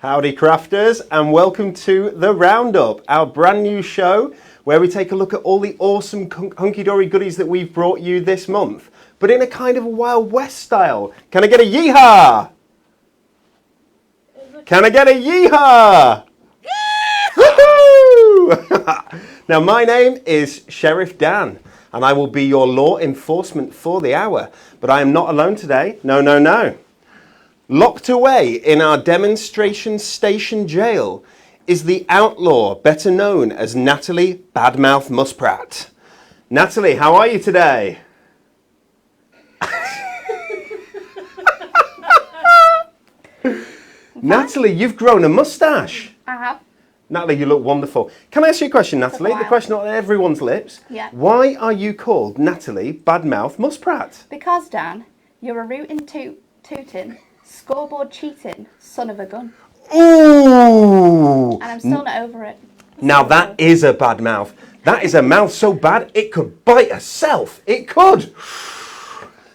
Howdy crafters, and welcome to The Roundup, our brand new show where we take a look at all the awesome Hunkydory goodies that we've brought you this month, but in a kind of a Wild West style. Can I get a yeehaw? Can I get a yeehaw? Woohoo! Now my name is Sheriff Dan, and I will be your law enforcement for the hour, but I am not alone today. No. Locked away in our demonstration station jail is the outlaw, better known as Natalie Badmouth Muspratt. Natalie, how are you today? Natalie, you've grown a mustache. I have. Natalie, you look wonderful. Can I ask you a question, Natalie? The question on everyone's lips. Yeah. Why are you called Natalie Badmouth Muspratt? Because, Dan, you're a rootin' tootin', scoreboard cheating son of a gun. Ooh! And I'm still not over it. Now that is a bad mouth. That is a mouth so bad it could bite herself. It could.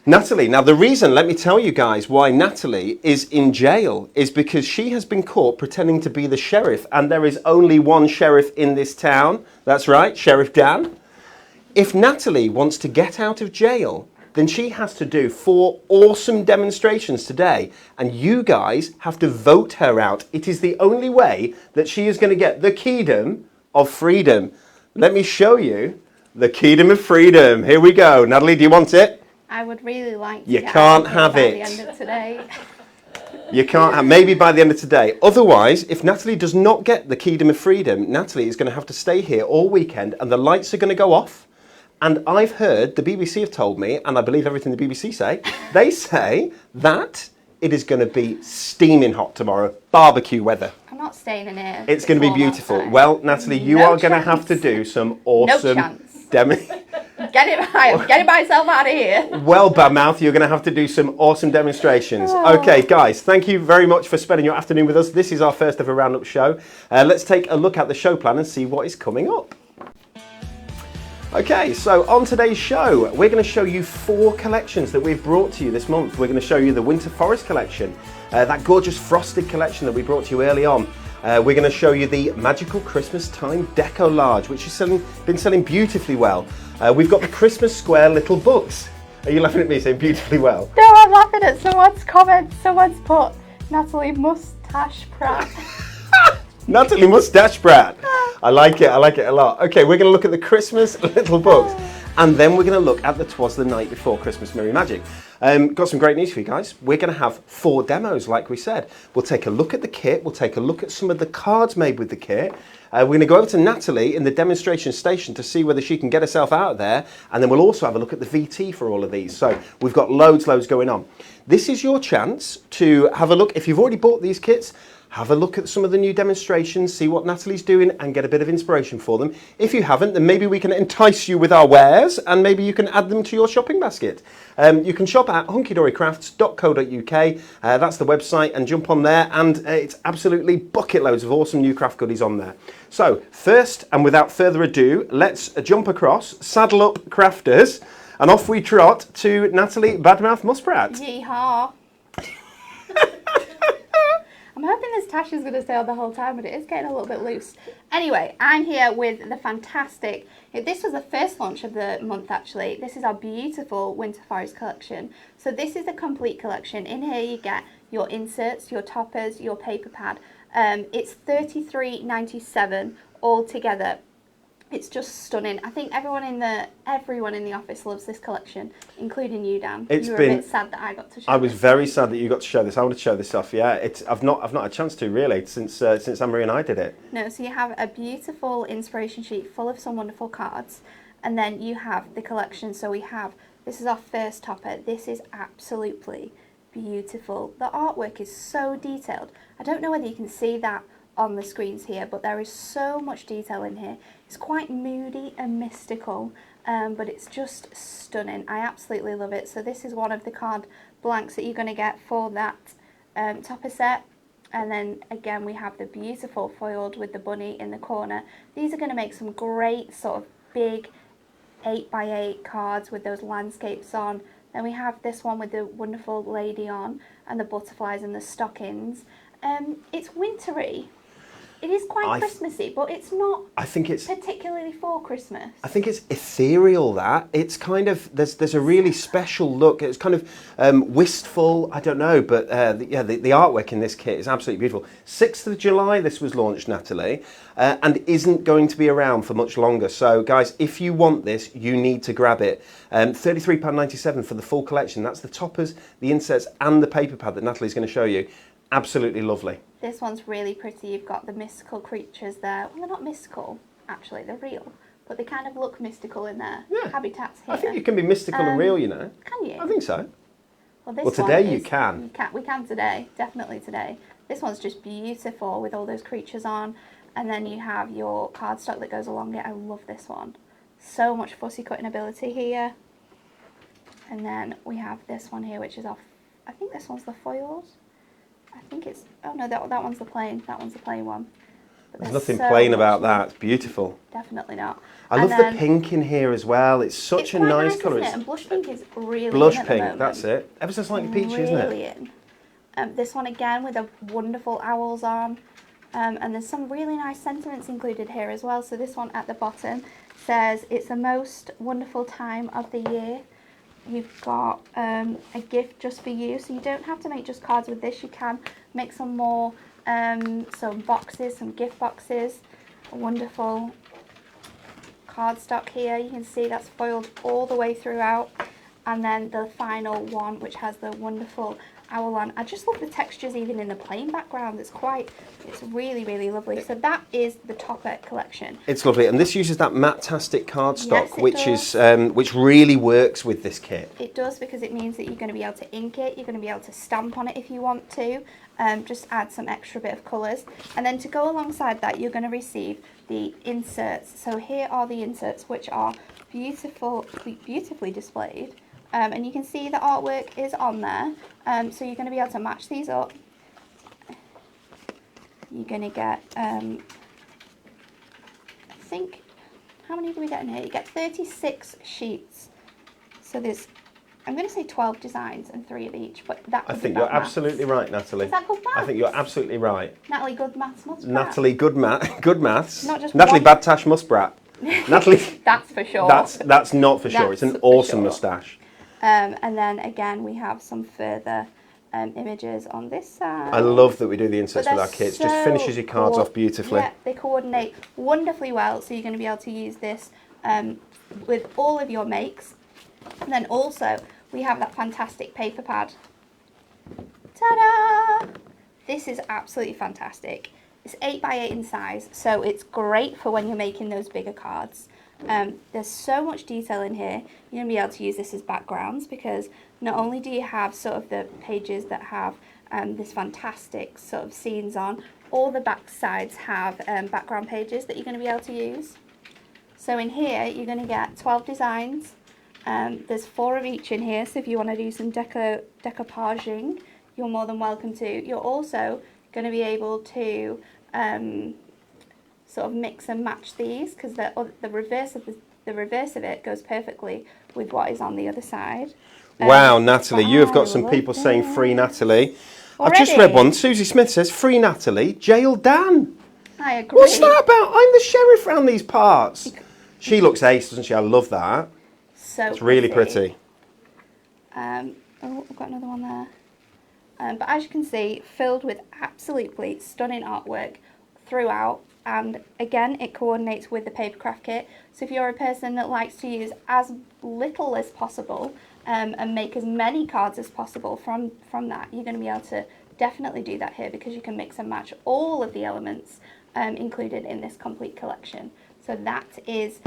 Natalie, now the reason, let me tell you guys, why Natalie is in jail is because she has been caught pretending to be the sheriff, and there is only one sheriff in this town. That's right, Sheriff Dan. If Natalie wants to get out of jail, then she has to do 4 awesome demonstrations today, and you guys have to vote her out. It is the only way that she is going to get the keydom of freedom. Let me show you the keydom of freedom. Here we go. Natalie, do you want it? I would really like to. You can't have it. By the end of today. You can't have, maybe by the end of today. Otherwise, if Natalie does not get the keydom of freedom, Natalie is going to have to stay here all weekend, and the lights are going to go off. And I've heard, the BBC have told me, and I believe everything the BBC say, they say that it is going to be steaming hot tomorrow, barbecue weather. I'm not staying in here. It's going to be beautiful. Well, Natalie, you are going to have to do some awesome... No chance. Get myself out of here. Well, Badmouth, you're going to have to do some awesome demonstrations. Okay, guys, thank you very much for spending your afternoon with us. This is our first ever Roundup show. Let's take a look at the show plan and see what is coming up. Okay, so on today's show, we're going to show you 4 collections that we've brought to you this month. We're going to show you the Winter Forest collection, that gorgeous frosted collection that we brought to you early on. We're going to show you the Magical Christmas Time Deco Large, which has been selling beautifully well. We've got the Christmas Square Little Books. Are you laughing at me saying beautifully well? No, I'm laughing at someone's comment. Someone's put Natalie Mustache Pratt. Natalie Mustache Pratt. I like it a lot. Okay, we're going to look at the Christmas Little Books, and then we're going to look at the 'Twas the Night Before Christmas Merry Magic. Got some great news for you guys. We're going to have 4 demos, like we said. We'll take a look at the kit. We'll take a look at some of the cards made with the kit. We're going to go over to Natalie in the demonstration station to see whether she can get herself out of there, and then we'll also have a look at the VT for all of these. So we've got loads going on. This is your chance to have a look. If you've already bought these kits, have a look at some of the new demonstrations, see what Natalie's doing, and get a bit of inspiration for them. If you haven't, then maybe we can entice you with our wares, and maybe you can add them to your shopping basket. You can shop at hunkydorycrafts.co.uk. That's the website, and jump on there, and it's absolutely bucket loads of awesome new craft goodies on there. So, first, and without further ado, let's jump across, saddle up crafters, and off we trot to Natalie Badmouth Muspratt. Yeehaw. I'm hoping this tash is going to stay on the whole time, but it is getting a little bit loose. Anyway, I'm here with the fantastic... This was the first launch of the month, actually. This is our beautiful Winter Forest collection. So this is a complete collection. In here you get your inserts, your toppers, your paper pad. It's $33.97 all together. It's just stunning. I think everyone in the office loves this collection, including you, Dan. You were a bit sad that I got to show. I was very sad that you got to show this. I want to show this off. Yeah, I've not had a chance to really since Anne-Marie and I did it. No, so you have a beautiful inspiration sheet full of some wonderful cards, and then you have the collection. So this is our first topper. This is absolutely beautiful. The artwork is so detailed. I don't know whether you can see that on the screens here, but there is so much detail in here. It's quite moody and mystical, but it's just stunning. I absolutely love it. So this is one of the card blanks that you're going to get for that topper set. And then again we have the beautiful foiled with the bunny in the corner. These are going to make some great sort of big 8x8 cards with those landscapes on. Then we have this one with the wonderful lady on and the butterflies and the stockings. It's wintry. It is quite Christmassy, but it's not particularly for Christmas. I think it's ethereal, that. It's kind of, there's a really special look. It's kind of wistful, I don't know, but the artwork in this kit is absolutely beautiful. 6th of July this was launched, Natalie, and isn't going to be around for much longer. So guys, if you want this, you need to grab it. £33.97 for the full collection. That's the toppers, the inserts and the paper pad that Natalie's going to show you. Absolutely lovely. This one's really pretty. You've got the mystical creatures there. Well, they're not mystical, actually. They're real. But they kind of look mystical in their habitats here. I think you can be mystical and real, you know. Can you? I think so. Well, today you can. We can today. Definitely today. This one's just beautiful with all those creatures on. And then you have your cardstock that goes along it. I love this one. So much fussy cutting ability here. And then we have this one here, which is off. I think this one's the foils. I think it's, oh no, that one's the plain. That one's the plain one. But there's nothing plain about that. It's beautiful. Definitely not. I love the pink in here as well. It's such a nice colour. And blush pink is really blush in at pink. the moment. That's it. Ever so slightly peachy, isn't it? Really in. This one again with the wonderful owls on, and there's some really nice sentiments included here as well. So this one at the bottom says it's the most wonderful time of the year. You've got a gift just for you, so you don't have to make just cards with this. You can make some more, some boxes, some gift boxes. A wonderful cardstock here. You can see that's foiled all the way throughout. And then the final one, which has the wonderful owl on. I just love the textures even in the plain background. It's really, really lovely. So that is the Topper collection. It's lovely, and this uses that matte-tastic cardstock, which really works with this kit. It does, because it means that you're going to be able to ink it, you're going to be able to stamp on it if you want to, just add some extra bit of colours. And then to go alongside that, you're going to receive the inserts. So here are the inserts, which are beautifully displayed. And you can see the artwork is on there, so you're going to be able to match these up. You're going to get, I think, how many do we get in here? You get 36 sheets. So there's, I'm going to say 12 designs and 3 of each, but that I think you're absolutely right, Natalie. Is that good maths? I think you're absolutely right. Natalie, good maths, Muspratt. Natalie, good maths. Not just Natalie, bad tash, Muspratt. Natalie, that's for sure. That's not for sure. It's an awesome moustache. And then again, we have some further images on this side. I love that we do the inserts with our kits. Just finishes your cards off beautifully. Yeah, they coordinate wonderfully well, so you're going to be able to use this with all of your makes. And then also, we have that fantastic paper pad. Ta-da! This is absolutely fantastic. It's 8x8 in size, so it's great for when you're making those bigger cards. There's so much detail in here. You're going to be able to use this as backgrounds, because not only do you have sort of the pages that have this fantastic sort of scenes on, all the back sides have background pages that you're going to be able to use. So in here you're going to get 12 designs. There's 4 of each in here, so if you want to do some decoupaging, you're more than welcome to. You're also going to be able to sort of mix and match these, because the reverse of it goes perfectly with what is on the other side. Wow, Natalie, you have got some people saying free Natalie. I've just read one. Susie Smith says, free Natalie, jail Dan. I agree. What's that about? I'm the sheriff around these parts. She looks ace, doesn't she? I love that. So it's really pretty. Oh, we've got another one there. But as you can see, filled with absolutely stunning artwork throughout. And again, it coordinates with the papercraft kit. So if you're a person that likes to use as little as possible and make as many cards as possible from that, you're going to be able to definitely do that here, because you can mix and match all of the elements included in this complete collection. So that is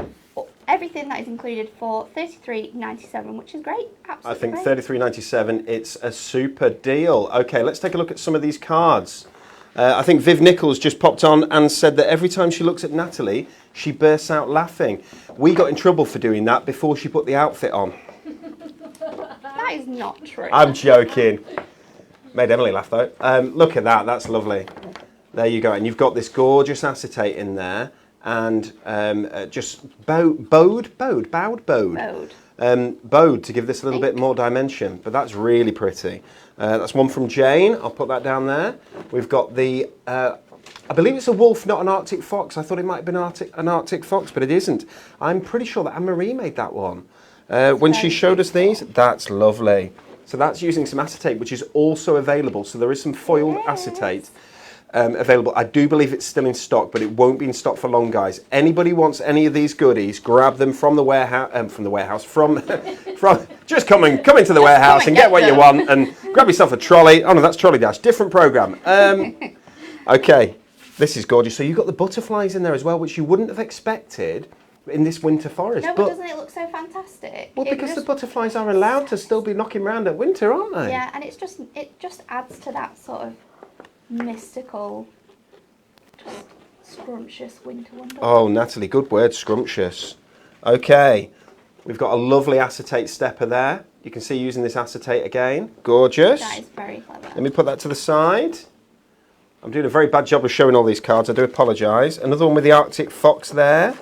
everything that is included for $33.97, which is great. Absolutely I think $33.97, it's a super deal. Okay, let's take a look at some of these cards. I think Viv Nichols just popped on and said that every time she looks at Natalie, she bursts out laughing. We got in trouble for doing that before she put the outfit on. That is not true. I'm joking. Made Emily laugh though. Look at that, that's lovely. There you go, and you've got this gorgeous acetate in there, and just bowed to give this a little bit more dimension, but that's really pretty. That's one from Jane. I'll put that down there. We've got the, I believe it's a wolf, not an Arctic fox. I thought it might have been an Arctic fox, but it isn't. I'm pretty sure that Anne-Marie made that one. When she showed us these, that's lovely. So that's using some acetate, which is also available. So there is some foiled acetate available. I do believe it's still in stock, but it won't be in stock for long, guys. Anybody wants any of these goodies, grab them from the warehouse, from just come into the warehouse and get what you want, and grab yourself a trolley. Oh no, that's Trolley Dash, different program. Okay, this is gorgeous. So you've got the butterflies in there as well, which you wouldn't have expected in this winter forest. No, but doesn't it look so fantastic? Well, because the butterflies are allowed to still be knocking around at winter, aren't they? Yeah, and it just adds to that sort of mystical, just scrumptious winter wonderland. Oh, Natalie, good word, scrumptious. Okay, we've got a lovely acetate stepper there. You can see using this acetate again. Gorgeous. That is very clever. Let me put that to the side. I'm doing a very bad job of showing all these cards. I do apologise. Another one with the Arctic fox there.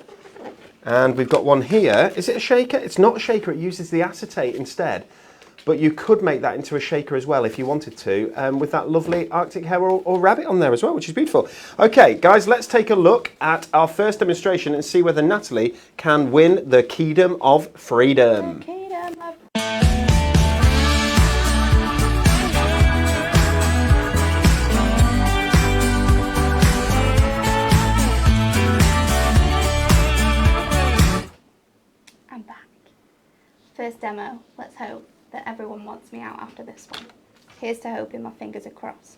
And we've got one here. Is it a shaker? It's not a shaker. It uses the acetate instead. But you could make that into a shaker as well if you wanted to, with that lovely Arctic hare or rabbit on there as well, which is beautiful. Okay, guys, let's take a look at our first demonstration and see whether Natalie can win the Kingdom of Freedom. The Kingdom of I'm back. First demo. Let's hope that everyone wants me out after this one. Here's to hoping, my fingers are crossed.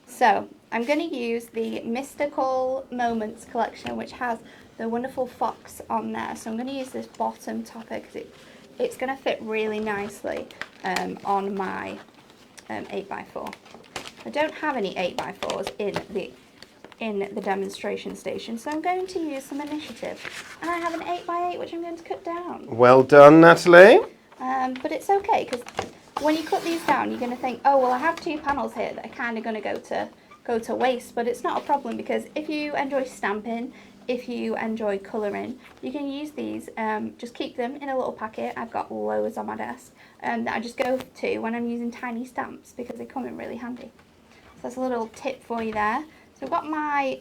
So I'm going to use the Mystical Moments collection, which has the wonderful fox on there. So I'm going to use this bottom topper because it's going to fit really nicely on my 8x4. I don't have any 8x4s in the demonstration station, so I'm going to use some initiative. And I have an 8x8 which I'm going to cut down. Well done, Natalie. But it's okay, because when you cut these down, you're going to think, oh, well, I have 2 panels here that are kind of going to go to waste. But it's not a problem, because if you enjoy stamping, if you enjoy colouring, you can use these. Just keep them in a little packet. I've got loads on my desk that I just go to when I'm using tiny stamps, because they come in really handy. So that's a little tip for you there. So I've got my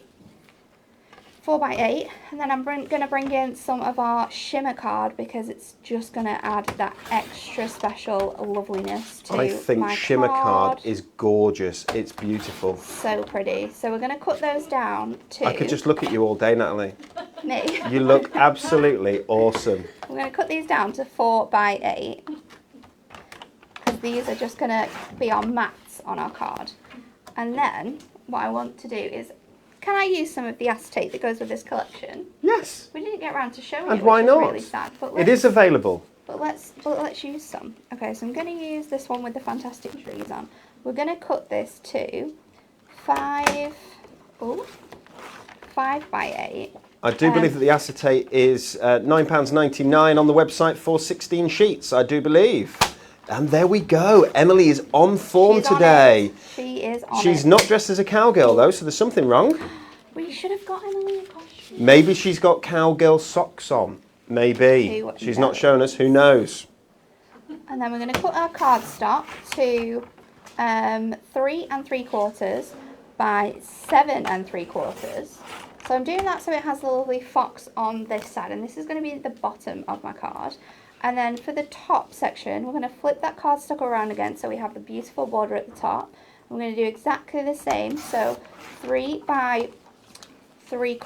4x8, and then I'm going to bring in some of our shimmer card, because it's just going to add that extra special loveliness to my card. I think shimmer card is gorgeous. It's beautiful. So pretty. So we're going to cut those down to... I could just look at you all day, Natalie. Me? You look absolutely awesome. We're going to cut these down to 4x8, because these are just going to be our mats on our card. And then what I want to do is, can I use some of the acetate that goes with this collection? Yes. We didn't get around to showing and it, why which not? is really sad. But it is available. But let's use some. Okay, so I'm going to use this one with the fantastic trees on. We're going to cut this to 5x8. I do believe that the acetate is £9.99 on the website for 16 sheets, I do believe. And there we go. Emily is on form today. She is on She's not dressed as a cowgirl though, so there's something wrong. We should have got Emily a costume. Maybe she's got cowgirl socks on. Maybe. She's not shown us. Who knows? And then we're going to cut our cardstock to 3 3/4 by 7 3/4. So I'm doing that so it has the lovely fox on this side, and this is going to be the bottom of my card. And then for the top section, we're going to flip that cardstock around again so we have the beautiful border at the top. I'm going to do exactly the same. So 3 by 3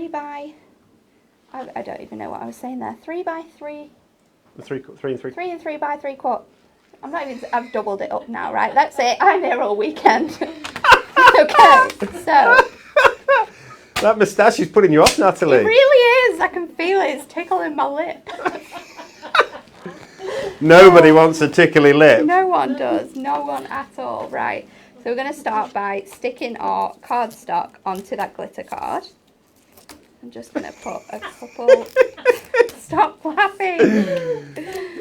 by, I don't even know what I was saying there. 3 by 3. 3 and 3. 3 and 3 by 3/4. I've doubled it up now, right? That's it. I'm here all weekend. Okay, so. That moustache is putting you off, Natalie. It really is. I can feel it. It's tickling my lip. Nobody wants a tickly lip. No one does. No one at all. Right. So we're going to start by sticking our cardstock onto that glitter card. I'm just going to put a couple... Stop laughing.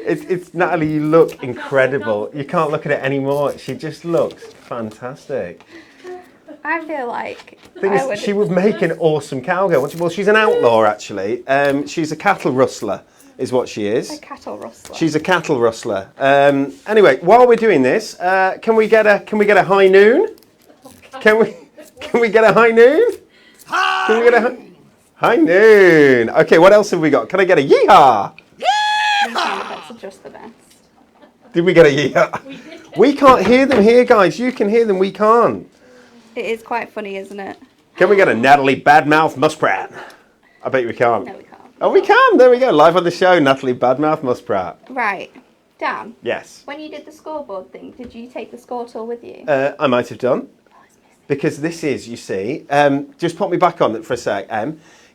It's Natalie, you look incredible. You can't look at it anymore. She just looks fantastic. I feel like She would make an awesome cowgirl. Well, she's an outlaw, actually. She's a cattle rustler, is what she is. a cattle rustler. She's a cattle rustler. Anyway, while we're doing this, can we get a high noon? Can we get a high noon? Can we get a high noon? Okay, what else have we got? Can I get a yeehaw? These sound effects are just the best. Did we get a yeehaw? We can't hear them here, guys. You can hear them. We can't. It is quite funny, isn't it? Can we get a Natalie Badmouth Muspratt? I bet we can't. No, we can't. Oh, we can. There we go. Live on the show, Natalie Badmouth Muspratt. Right. Dan, Yes. when you did the scoreboard thing, did you take the score tool with you? I might have done. Because this is, you see, just pop me back on it for a sec,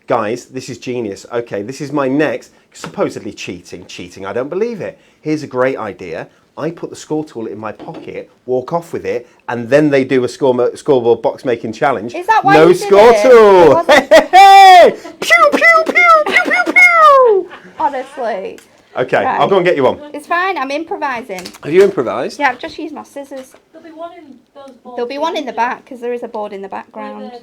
guys, this is genius. Okay, this is my next, supposedly cheating, I don't believe it. Here's a great idea. I put the score tool in my pocket, walk off with it, and then they do a scoreboard box making challenge. Is that why no you did score it? tool? Hey! Pew, pew, pew, pew, pew, pew! Honestly. Okay, Right. I'll go and get you one. It's fine, I'm improvising. Have you improvised? Yeah, I've just used my scissors. There'll be one in those boards. There'll be one in the back, because there is a board in the background.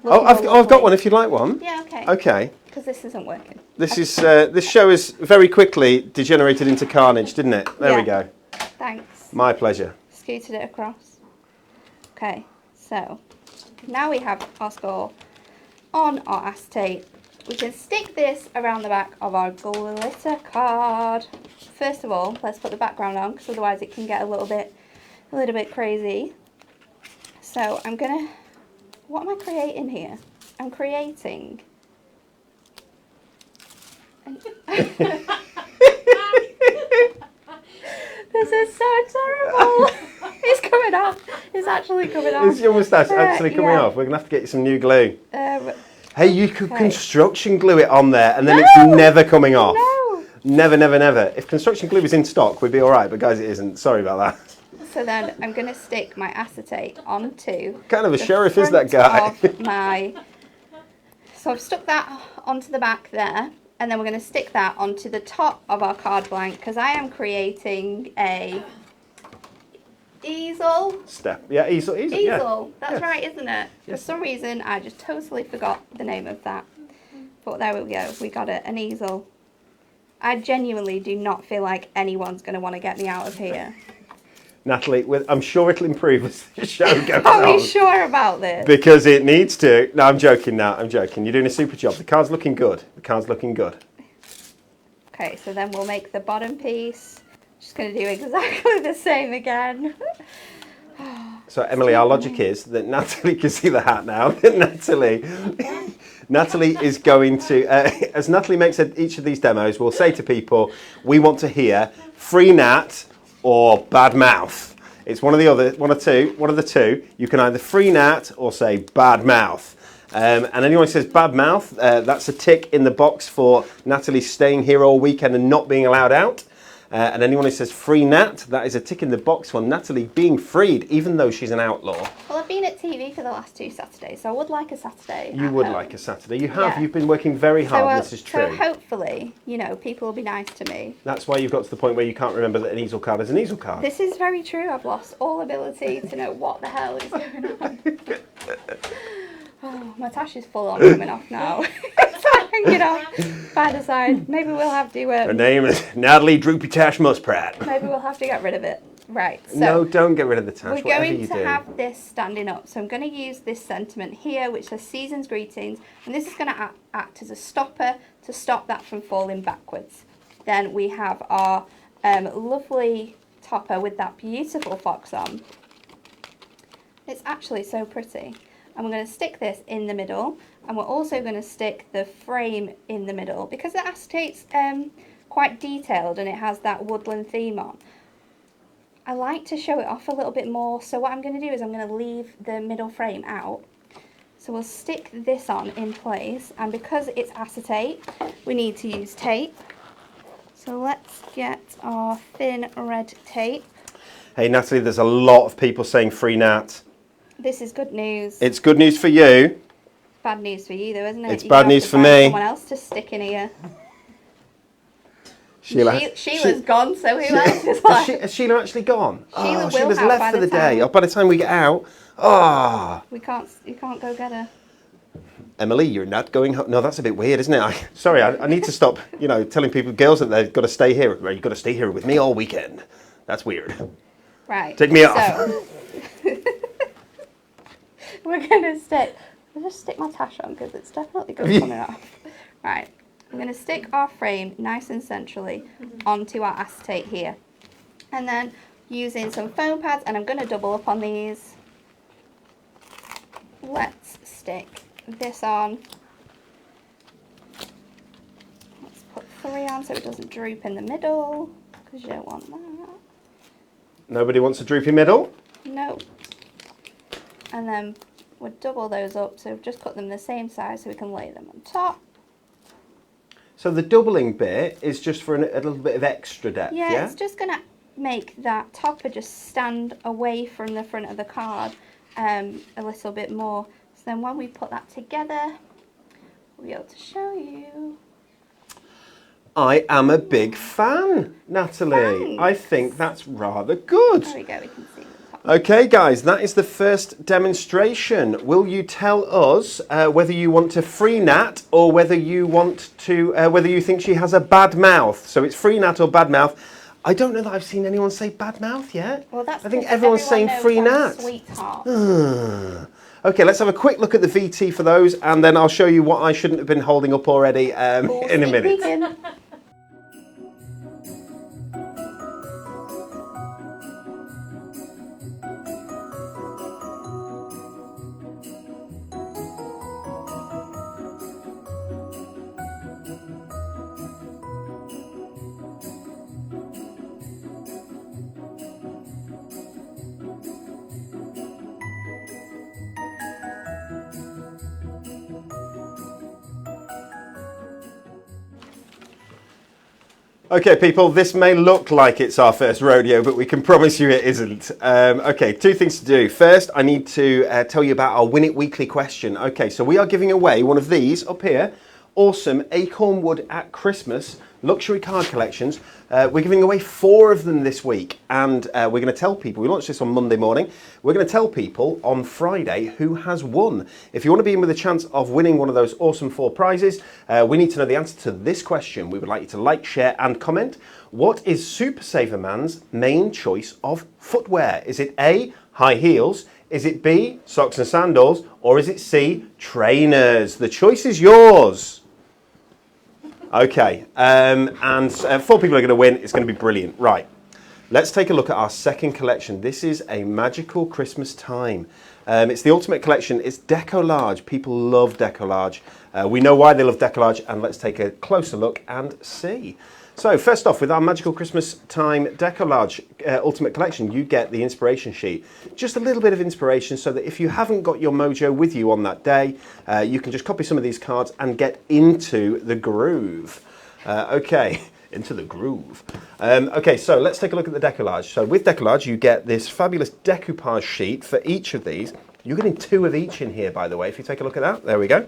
Oh, I've got one if you'd like one. Yeah, okay. Okay. Because this isn't working. This show is very quickly degenerated into carnage, didn't it? There we Yeah. go. Thanks. My pleasure. Scooted it across. Okay, so now we have our score on our acetate. We can stick this around the back of our glitter card. First of all, let's put the background on, because otherwise it can get a little bit crazy. So I'm gonna, what am I creating here? I'm creating. This is so terrible. It's coming off. It's actually coming off. Is your moustache actually coming yeah. off? We're going to have to get you some new glue. Hey, you could okay. construction glue it on there and then No! it's never coming off. No. Never, never, never. If construction glue was in stock, we'd be all right, but guys, it isn't. Sorry about that. So then I'm going to stick my acetate onto. What kind of a the sheriff is that front guy? So I've stuck that onto the back there, and then we're going to stick that onto the top of our card blank, because I am creating a easel. Yeah, easel. Easel, Yeah. that's Yes. right, isn't it? Yes. For some reason, I just totally forgot the name of that. But there we go, we got it, an easel. I genuinely do not feel like anyone's going to want to get me out of here. Natalie, I'm sure it'll improve as the show goes Are on. we sure about this? Because it needs to. No, I'm joking now. I'm joking. You're doing a super job. The card's looking good. The card's looking good. Okay, so then we'll make the bottom piece. Just going to do exactly the same again. So, Emily, our logic is that Natalie can see the hat now. That Natalie is going to, as Natalie makes each of these demos, we'll say to people, we want to hear free Nat or bad mouth. It's one of the two. You can either free Nat or say bad mouth. And anyone who says bad mouth, that's a tick in the box for Natalie staying here all weekend and not being allowed out. And anyone who says free Nat, that is a tick in the box for Natalie being freed, even though she's an outlaw. Well, I've been at TV for the last 2 Saturdays, so I would like a Saturday. You would like a Saturday. You have. Yeah. You've been working very hard. This is true. So hopefully, people will be nice to me. That's why you've got to the point where you can't remember that an easel card is an easel card. This is very true. I've lost all ability to know what the hell is going on. Oh, my tash is full on coming off now. It's hanging off by the side. Maybe we'll have to. Her name is Natalie Droopy Tash Muspratt. Maybe we'll have to get rid of it. Right. So No, don't get rid of the tash. we're Whatever going you to do. have this standing up. So I'm going to use this sentiment here, which says Season's Greetings, and this is going to act as a stopper to stop that from falling backwards. Then we have our lovely topper with that beautiful fox on. It's actually so pretty. And we're going to stick this in the middle, and we're also going to stick the frame in the middle because the acetate's quite detailed and it has that woodland theme on. I like to show it off a little bit more, so what I'm going to do is I'm going to leave the middle frame out. So we'll stick this on in place, and because it's acetate, we need to use tape. So let's get our thin red tape. Hey Natalie, there's a lot of people saying free Nat. This is good news. It's good news for you. Bad news for you though, isn't it? It's bad news for me. Someone else to stick in here. Sheila's gone, so who else is left? Has Sheila actually gone? Sheila will Sheila's have left by for the the day. time- Oh, by the time we get out, You can't go get her. Emily, you're not going home. No, that's a bit weird, isn't it? I need to stop, telling people, girls, that they've got to stay here. Right, you've got to stay here with me all weekend. That's weird. Right. Take me off. So, we're going to stick... I'll just stick my tash on because it's definitely going to come off. Right. I'm going to stick our frame nice and centrally onto our acetate here. And then using some foam pads, and I'm going to double up on these. Let's stick this on. Let's put 3 on so it doesn't droop in the middle, because you don't want that. Nobody wants a droopy middle? No. And then we'll double those up, so we've just cut them the same size so we can lay them on top. So the doubling bit is just for a little bit of extra depth, yeah? Yeah, it's just going to make that topper just stand away from the front of the card a little bit more. So then when we put that together, we'll be able to show you. I am a big fan, Natalie. Thanks. I think that's rather good. There we go, we can see the top. Okay, guys, that is the first demonstration. Will you tell us whether you want to free Nat or whether you want to, whether you think she has a bad mouth? So it's free Nat or bad mouth. I don't know that I've seen anyone say bad mouth yet. Well, that's I think because everyone's everyone saying knows free I'm a Nat. Sweetheart. Okay, let's have a quick look at the VT for those, and then I'll show you what I shouldn't have been holding up already in a minute. Vegan. Okay, people, this may look like it's our first rodeo, but we can promise you it isn't. Okay, 2 things to do. First, I need to tell you about our Win It Weekly question. Okay, so we are giving away one of these up here, awesome acorn wood at Christmas luxury card collections. We're giving away 4 of them this week, and we're going to tell people, we launched this on Monday morning, we're going to tell people on Friday who has won. If you want to be in with a chance of winning one of those awesome 4 prizes, we need to know the answer to this question. We would like you to like, share and comment. What is Super Saver Man's main choice of footwear? Is it A, high heels? Is it B, socks and sandals? Or is it C, trainers? The choice is yours. Okay, and 4 people are going to win. It's going to be brilliant. Right, let's take a look at our second collection. This is a magical Christmas time. It's the ultimate collection. It's decollage. People love decollage. We know why they love decollage, and let's take a closer look and see. So first off, with our magical Christmas time decollage ultimate collection, you get the inspiration sheet. Just a little bit of inspiration so that if you haven't got your mojo with you on that day, you can just copy some of these cards and get into the groove. Okay, into the groove. Okay, so let's take a look at the decollage. So with decollage, you get this fabulous decoupage sheet for each of these. You're getting 2 of each in here, by the way, if you take a look at that. There we go.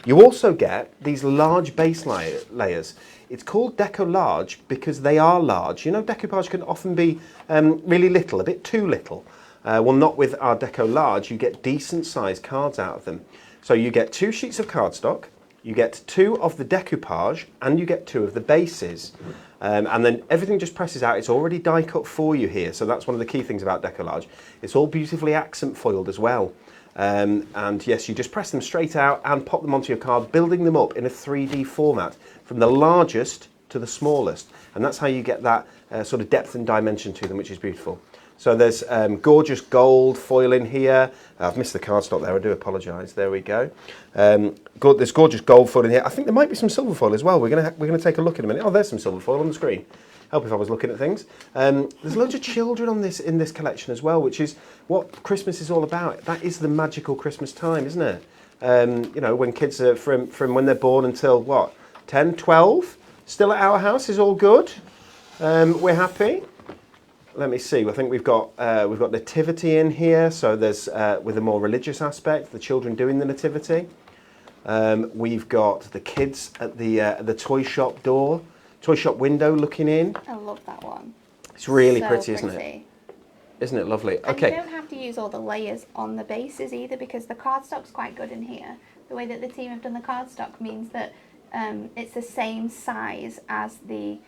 You also get these large base layers. It's called decollage because they are large. You know, decoupage can often be really little, a bit too little. Well, not with our decollage. You get decent sized cards out of them. So you get 2 sheets of cardstock, you get 2 of the decoupage, and you get 2 of the bases. And then everything just presses out. It's already die cut for you here. So that's one of the key things about decollage. It's all beautifully accent foiled as well. And yes, you just press them straight out and pop them onto your card, building them up in a 3D format from the largest to the smallest. And that's how you get that sort of depth and dimension to them, which is beautiful. So there's gorgeous gold foil in here. I've missed the cardstock there, I do apologise. There we go. There's gorgeous gold foil in here. I think there might be some silver foil as well. We're gonna take a look in a minute. Oh, there's some silver foil on the screen. Help if I was looking at things. There's loads of children in this collection as well, which is what Christmas is all about. That is the magical Christmas time, isn't it? You know, when kids are from when they're born until what, 10, 12, still at our house is all good. We're happy. Let me see. I think we've got nativity in here. So there's with a more religious aspect, the children doing the nativity. We've got the kids at the toy shop door toy shop window looking in. I love that one. It's really So pretty, isn't it? Isn't it lovely? And Okay. you don't have to use all the layers on the bases either, because the cardstock's quite good in here. The way that the team have done the cardstock means that it's the same size as the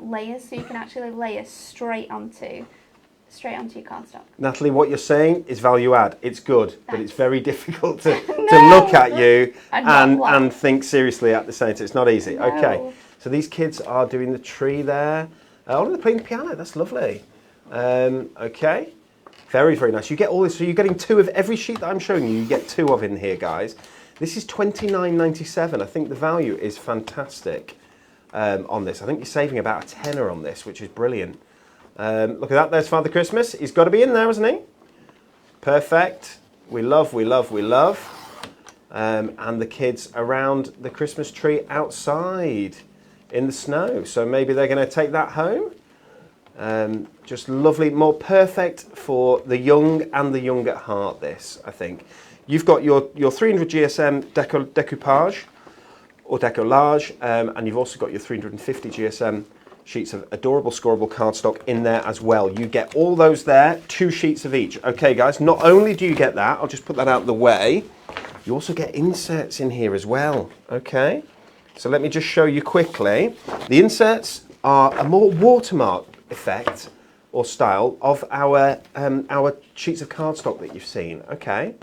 layers, so you can actually layer straight onto your cardstock. Natalie, what you're saying is value add. It's good, Thanks. but it's very difficult to, No, to look at you and and think seriously at the same time. It's not easy. No. Okay, so these kids are doing the tree there. Oh, they're playing the piano. That's lovely. Okay, very, very nice. You get all this, so you're getting 2 of every sheet that I'm showing you. You get 2 of in here, guys. This is $29.97. I think the value is fantastic on this. I think you're saving about a tenner on this, which is brilliant. Look at that. There's Father Christmas. He's got to be in there, hasn't he? Perfect. We love, we love, we love. And the kids around the Christmas tree outside in the snow. So maybe they're going to take that home. Just lovely, more perfect for the young and the young at heart, this, I think. You've got your 300 GSM decoupage or decollage, and you've also got your 350 GSM sheets of adorable scoreable cardstock in there as well. You get all those there, 2 sheets of each. Okay, guys, not only do you get that, I'll just put that out of the way, you also get inserts in here as well, okay? So let me just show you quickly. The inserts are a more watermark effect or style of our sheets of cardstock that you've seen, okay?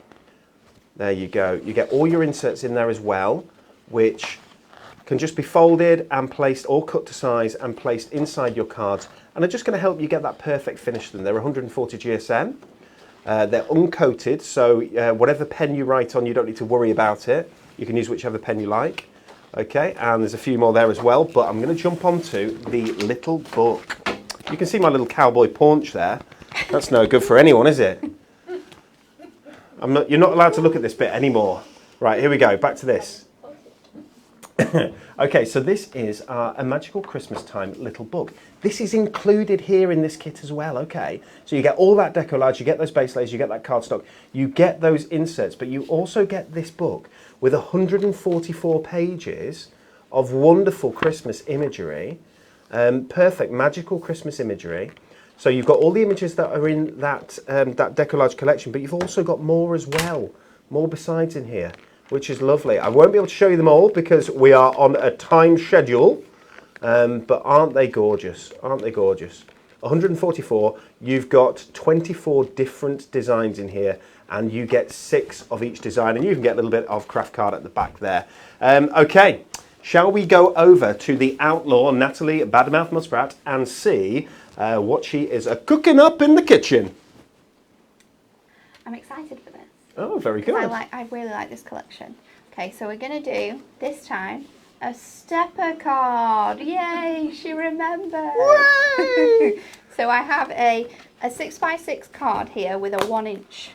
There you go. You get all your inserts in there as well, which can just be folded and placed or cut to size and placed inside your cards, and are just going to help you get that perfect finish to them. They're 140 GSM. They're uncoated, so whatever pen you write on, you don't need to worry about it. You can use whichever pen you like. Okay, and there's a few more there as well, but I'm going to jump onto the little book. You can see my little cowboy paunch there. That's no good for anyone, is it? You're not allowed to look at this bit anymore. Right, here we go, back to this. Okay, so this is a Magical Christmas Time little book. This is included here in this kit as well, okay? So you get all that decollage, you get those base layers, you get that cardstock, you get those inserts, but you also get this book with 144 pages of wonderful Christmas imagery, perfect magical Christmas imagery. So you've got all the images that are in that decollage collection, but you've also got more as well, more besides in here, which is lovely. I won't be able to show you them all because we are on a time schedule, but aren't they gorgeous? Aren't they gorgeous? 144, you've got 24 different designs in here, and you get 6 of each design, and you can get a little bit of craft card at the back there. Okay, shall we go over to the outlaw, Natalie Badmouth Muspratt, and see what she is cooking up in the kitchen? I'm excited for this. Oh, very good. I really like this collection. Okay, so we're going to do, this time, a stepper card. Yay, she remembered. So I have a 6x6 card here with a 1 inch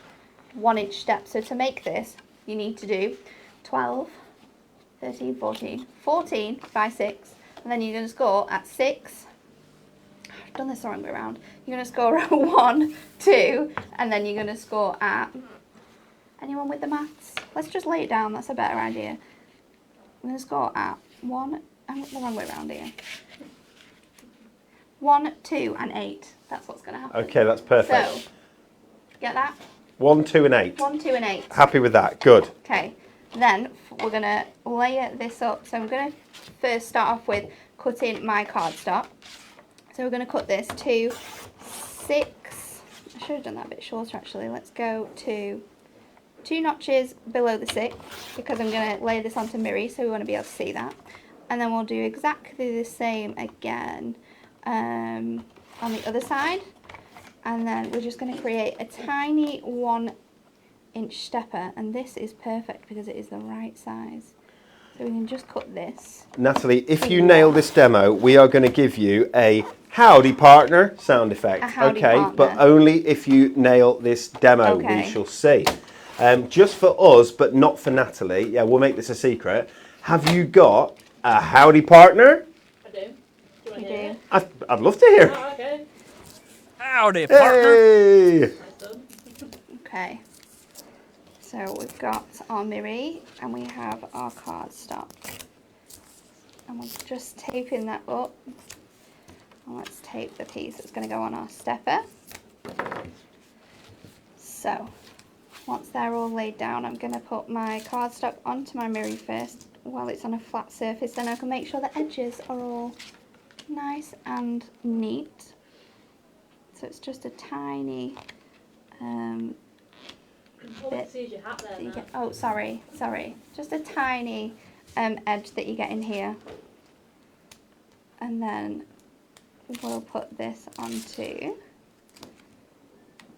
step. So to make this, you need to do 12, 13, 14 by 6. And then you're going to score at 6. I've done this the wrong way around. You're going to score at 1, 2, and then you're going to score at... Anyone with the maths? Let's just lay it down, that's a better idea. I'm going to score at 1, I'm the wrong way around here. 1, 2 and 8. That's what's going to happen. Okay, that's perfect. So, get that? 1, 2 and 8. 1, 2 and 8. Happy with that, good. Okay, then we're going to layer this up. So I'm going to first start off with cutting my cardstock. So we're going to cut this to 6. I should have done that a bit shorter actually. Let's go to 2 notches below the 6 because I'm going to lay this onto mirror, so we want to be able to see that. And then we'll do exactly the same again on the other side. And then we're just going to create a tiny 1 inch stepper, and this is perfect because it is the right size. So we can just cut this. Natalie, if you nail this demo, we are going to give you a howdy partner sound effect. A howdy okay, partner. But only if you nail this demo, Okay. we shall see. Just for us, but not for Natalie. Yeah, we'll make this a secret. Have you got a howdy partner? I do. Do you want You to hear do. it? I'd love to hear. Oh, okay. Howdy, partner. Hey! Nice done. Okay. So we've got our mirror and we have our cardstock. And we're just taping that up. And let's tape the piece that's going to go on our stepper. So, once they're all laid down, I'm going to put my cardstock onto my mirror first while it's on a flat surface. Then I can make sure the edges are all nice and neat. So it's just a tiny bit that you get. Oh, sorry. Just a tiny edge that you get in here. And then we'll put this onto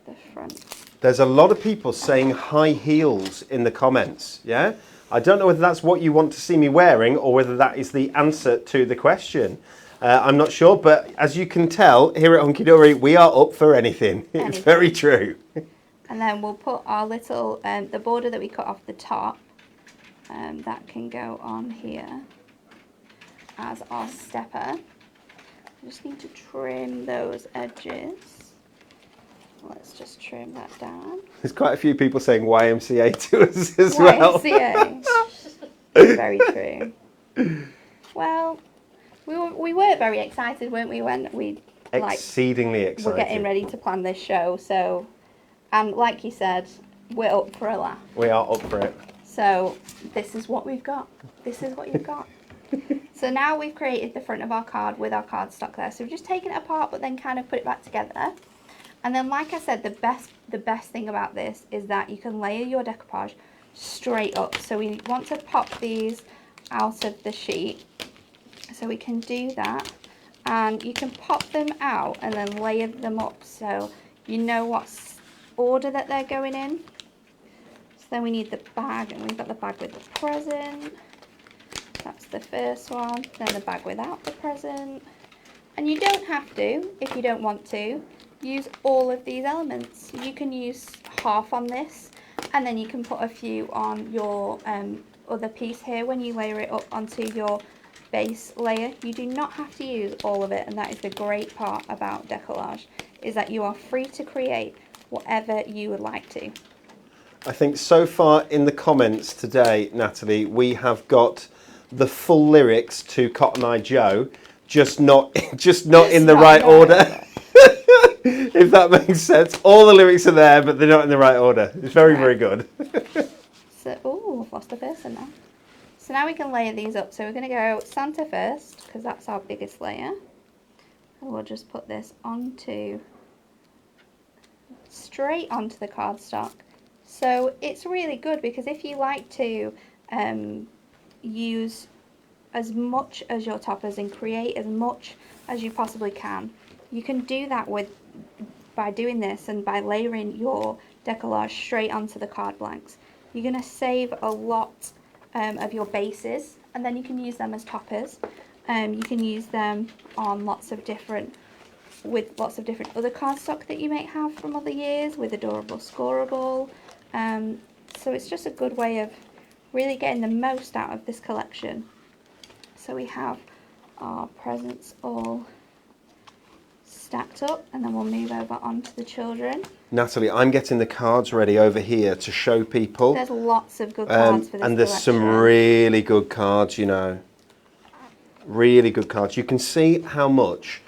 the front. There's a lot of people saying high heels in the comments, yeah? I don't know whether that's what you want to see me wearing or whether that is the answer to the question. I'm not sure, but as you can tell, here at Hunkydory, we are up for anything. It's very true. And then we'll put our little, the border that we cut off the top, that can go on here as our stepper. I just need to trim those edges. Let's just trim that down. There's quite a few people saying YMCA to us as well. YMCA. Very true. Well, we were very excited, weren't we, when we exceedingly excited. We're getting ready to plan this show. So, and like you said, we're up for a laugh. We are up for it. So this is what we've got. This is what you've got. So now we've created the front of our card with our cardstock there. So we've just taken it apart, but then kind of put it back together. And then, like I said, the best thing about this is that you can layer your decoupage straight up. So we want to pop these out of the sheet. So we can do that. And you can pop them out and then layer them up so you know what order that they're going in. So then we need the bag, and we've got the bag with the present. That's the first one. Then the bag without the present. And you don't have to, if you don't want to, use all of these elements. You can use half on this, and then you can put a few on your other piece here when you layer it up onto your base layer. You do not have to use all of it, and that is the great part about decollage, is that you are free to create whatever you would like to. I think so far in the comments today, Natalie, we have got the full lyrics to Cotton Eye Joe, just not in the right order. If that makes sense. All the lyrics are there, but they're not in the right order. It's very, very good. So, oh, I've lost a person now. So now we can layer these up. So we're going to go Santa first, because that's our biggest layer. And we'll just put this straight onto the cardstock. So it's really good, because if you like to use as much as your toppers and create as much as you possibly can, you can do that by doing this and by layering your decollage straight onto the card blanks. You're going to save a lot of your bases, and then you can use them as toppers. You can use them on lots of different other cardstock that you might have from other years, with Adorable Scoreable. So it's just a good way of really getting the most out of this collection. So we have our presents all stacked up, and then we'll move over onto the children. Natalie, I'm getting the cards ready over here to show people. There's lots of good cards for this and there's collection. some really good cards, you know. Really good cards. You can see how much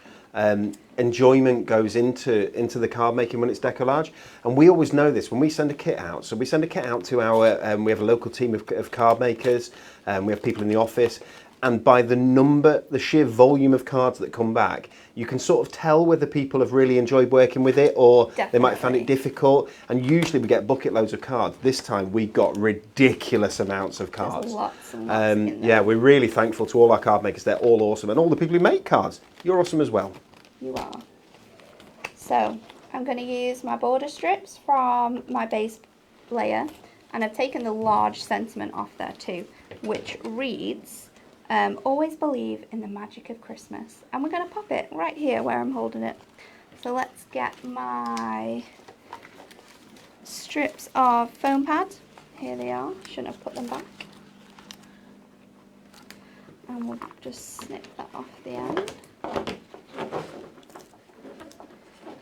enjoyment goes into the card making when it's decollage, and we always know this when we send a kit out. So we send a kit out to our we have a local team of card makers, we have people in the office, and by the sheer volume of cards that come back, you can sort of tell whether people have really enjoyed working with it, or Definitely. they might find it difficult. And usually we get bucket loads of cards. This time we got ridiculous amounts of cards. There's lots and lots in there. Yeah, we're really thankful to all our card makers. They're all awesome, and all the people who make cards. You're awesome as well. You are. So I'm going to use my border strips from my base layer, and I've taken the large sentiment off there too, which reads, always believe in the magic of Christmas. And we're going to pop it right here where I'm holding it. So let's get my strips of foam pad. Here they are. Shouldn't have put them back. And we'll just snip that off the end.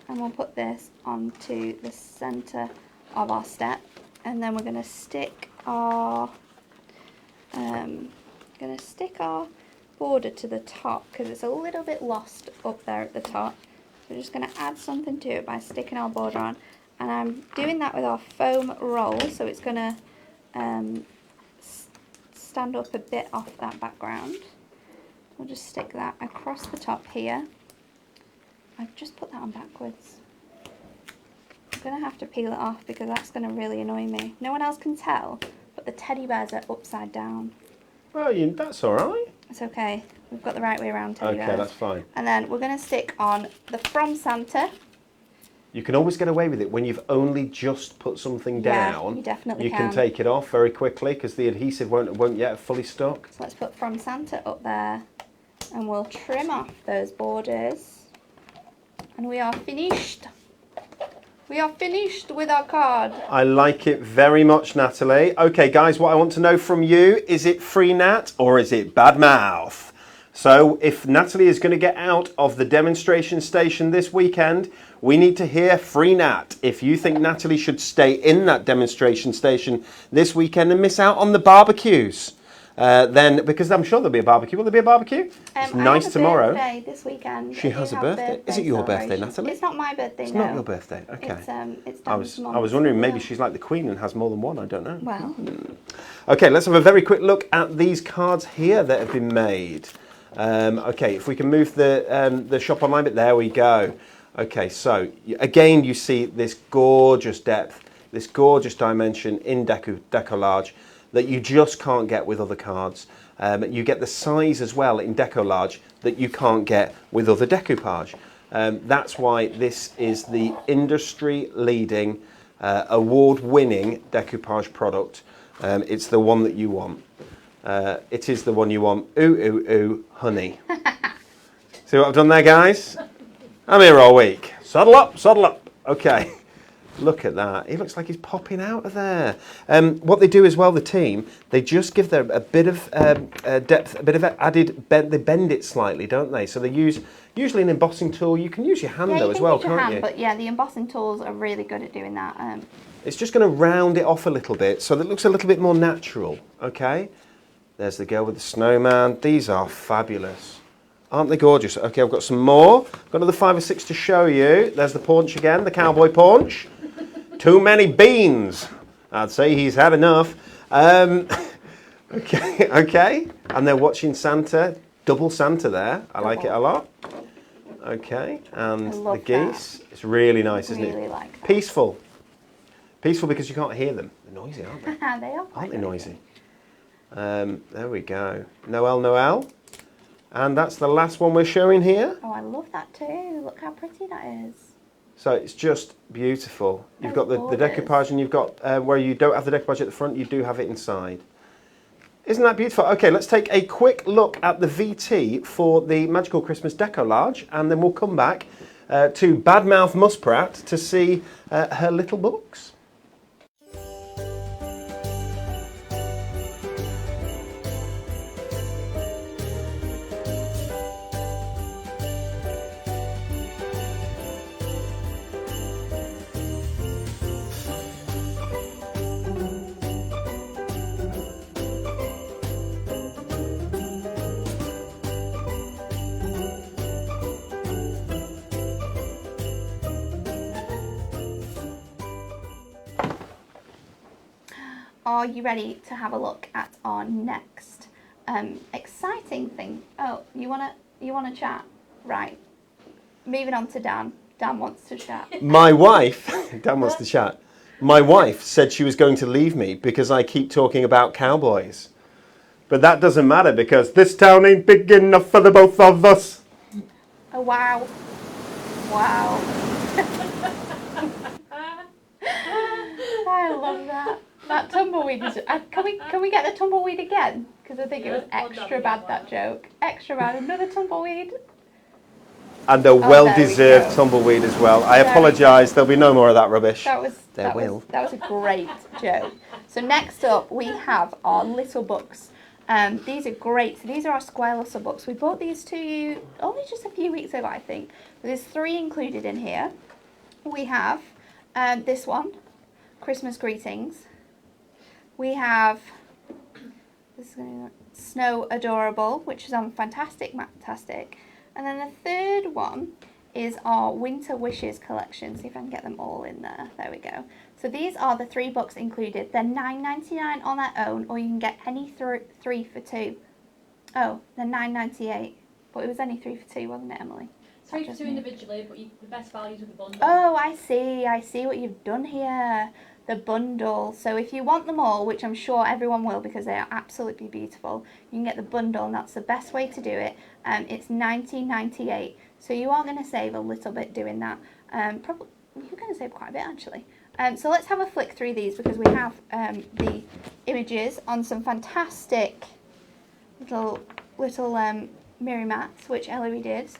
And we'll put this onto the center of our step, and then we're going to stick our border to the top because it's a little bit lost up there at the top. So we're just going to add something to it by sticking our border on. And I'm doing that with our foam roll, so it's going to stand up a bit off that background. We'll just stick that across the top here. I've just put that on backwards. I'm going to have to peel it off because that's going to really annoy me. No one else can tell, but the teddy bears are upside down. Well, that's all right. It's okay. We've got the right way around teddy bears. Okay, that's fine. And then we're going to stick on the From Santa. You can always get away with it when you've only just put something down. You definitely You can take it off very quickly because the adhesive won't yet have fully stuck. So let's put From Santa up there and we'll trim off those borders. And we are finished. We are finished with our card. I like it very much, Natalie. Okay, guys, what I want to know from you, is it free Nat or is it bad mouth? So if Natalie is going to get out of the demonstration station this weekend, we need to hear free Nat. If you think Natalie should stay in that demonstration station this weekend and miss out on the barbecues, then, because I'm sure there'll be a barbecue. Will there be a barbecue? It's nice tomorrow. I have a birthday this weekend. She has a birthday. Is it your birthday, Natalie? It's not my birthday, It's no. not your birthday, okay. It's I was wondering, maybe she's like the Queen and has more than one, I don't know. Well. Okay, let's have a very quick look at these cards here that have been made. Okay, if we can move the shop online bit, there we go. Okay, so again you see this gorgeous depth, this gorgeous dimension in decollage that you just can't get with other cards. You get the size as well in decollage that you can't get with other decoupage. That's why this is the industry-leading, award-winning decoupage product. It's the one that you want. It is the one you want. Ooh, ooh, ooh, honey. See what I've done there, guys? I'm here all week. Saddle up, saddle up. Okay. Look at that. He looks like he's popping out of there. What they do as well, the team, they just give them a bit of depth, a bit of added bend. They bend it slightly, don't they? So they use usually an embossing tool. You can use your hand though as well, can't you? But yeah, the embossing tools are really good at doing that. It's just going to round it off a little bit so that it looks a little bit more natural. Okay. There's the girl with the snowman. These are fabulous. Aren't they gorgeous? Okay, I've got some more. I've got another 5 or 6 to show you. There's the paunch again, the cowboy paunch. Too many beans. I'd say he's had enough. Okay. And they're watching Santa. Double Santa there. I like it a lot. Okay, and the geese. It's really nice, isn't it? Really like that. Peaceful. Peaceful because you can't hear them. They're noisy, aren't they? They are. Aren't they noisy? There we go. Noel. And that's the last one we're showing here. Oh, I love that too. Look how pretty that is. So it's just beautiful. You've got the borders. decoupage and you've got where you don't have the decoupage at the front, you do have it inside. Isn't that beautiful? Okay, let's take a quick look at the VT for the Magical Christmas Decollage and then we'll come back to Badmouth Muspratt to see her little books. Are you ready to have a look at our next exciting thing? Oh, you wanna chat? Right. Moving on to Dan. Dan wants to chat. My wife, Dan wants to chat. My wife said she was going to leave me because I keep talking about cowboys. But that doesn't matter because this town ain't big enough for the both of us. Oh, wow. Wow. I love that. That tumbleweed is... Can we get the tumbleweed again? Because I think it was extra bad, that joke. Extra bad. Another tumbleweed. And a well-deserved tumbleweed as well. I apologise. There'll be no more of that rubbish. That was a great joke. So next up, we have our little books. These are great. So these are our Square Little books. We bought these to you only just a few weeks ago, I think. There's 3 included in here. We have this one, Christmas Greetings. We have This is going to Snow Adorable, which is on Fantastic. And then the third one is our Winter Wishes collection. See if I can get them all in there. There we go. So these are the 3 books included. They're $9.99 on their own, or you can get any 3 for 2. Oh, they're $9.98. But it was only 3 for 2, wasn't it, Emily? 3 for 2 individually, but the best values with the bundle. Oh, I see what you've done here. The bundle. So if you want them all, which I'm sure everyone will because they are absolutely beautiful, you can get the bundle, and that's the best way to do it. It's $19.98. So you are going to save a little bit doing that. Probably you're going to save quite a bit actually. So let's have a flick through these because we have the images on some fantastic little mirror mats, which Ellery did.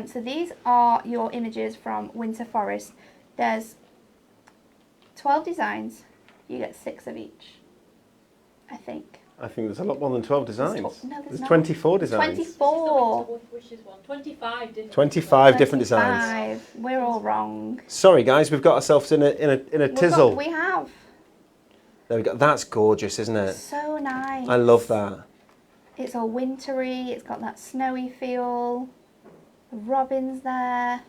So these are your images from Winter Forest. There's 12 designs. You get 6 of each, I think. I think there's a lot more than 12 designs. No, there's not. 24 designs. 24. 25 different. 25 different designs. We're all wrong. Sorry, guys, we've got ourselves in a tizzle. We have. There we go. That's gorgeous, isn't it? So nice. I love that. It's all wintry. It's got that snowy feel. The robins there.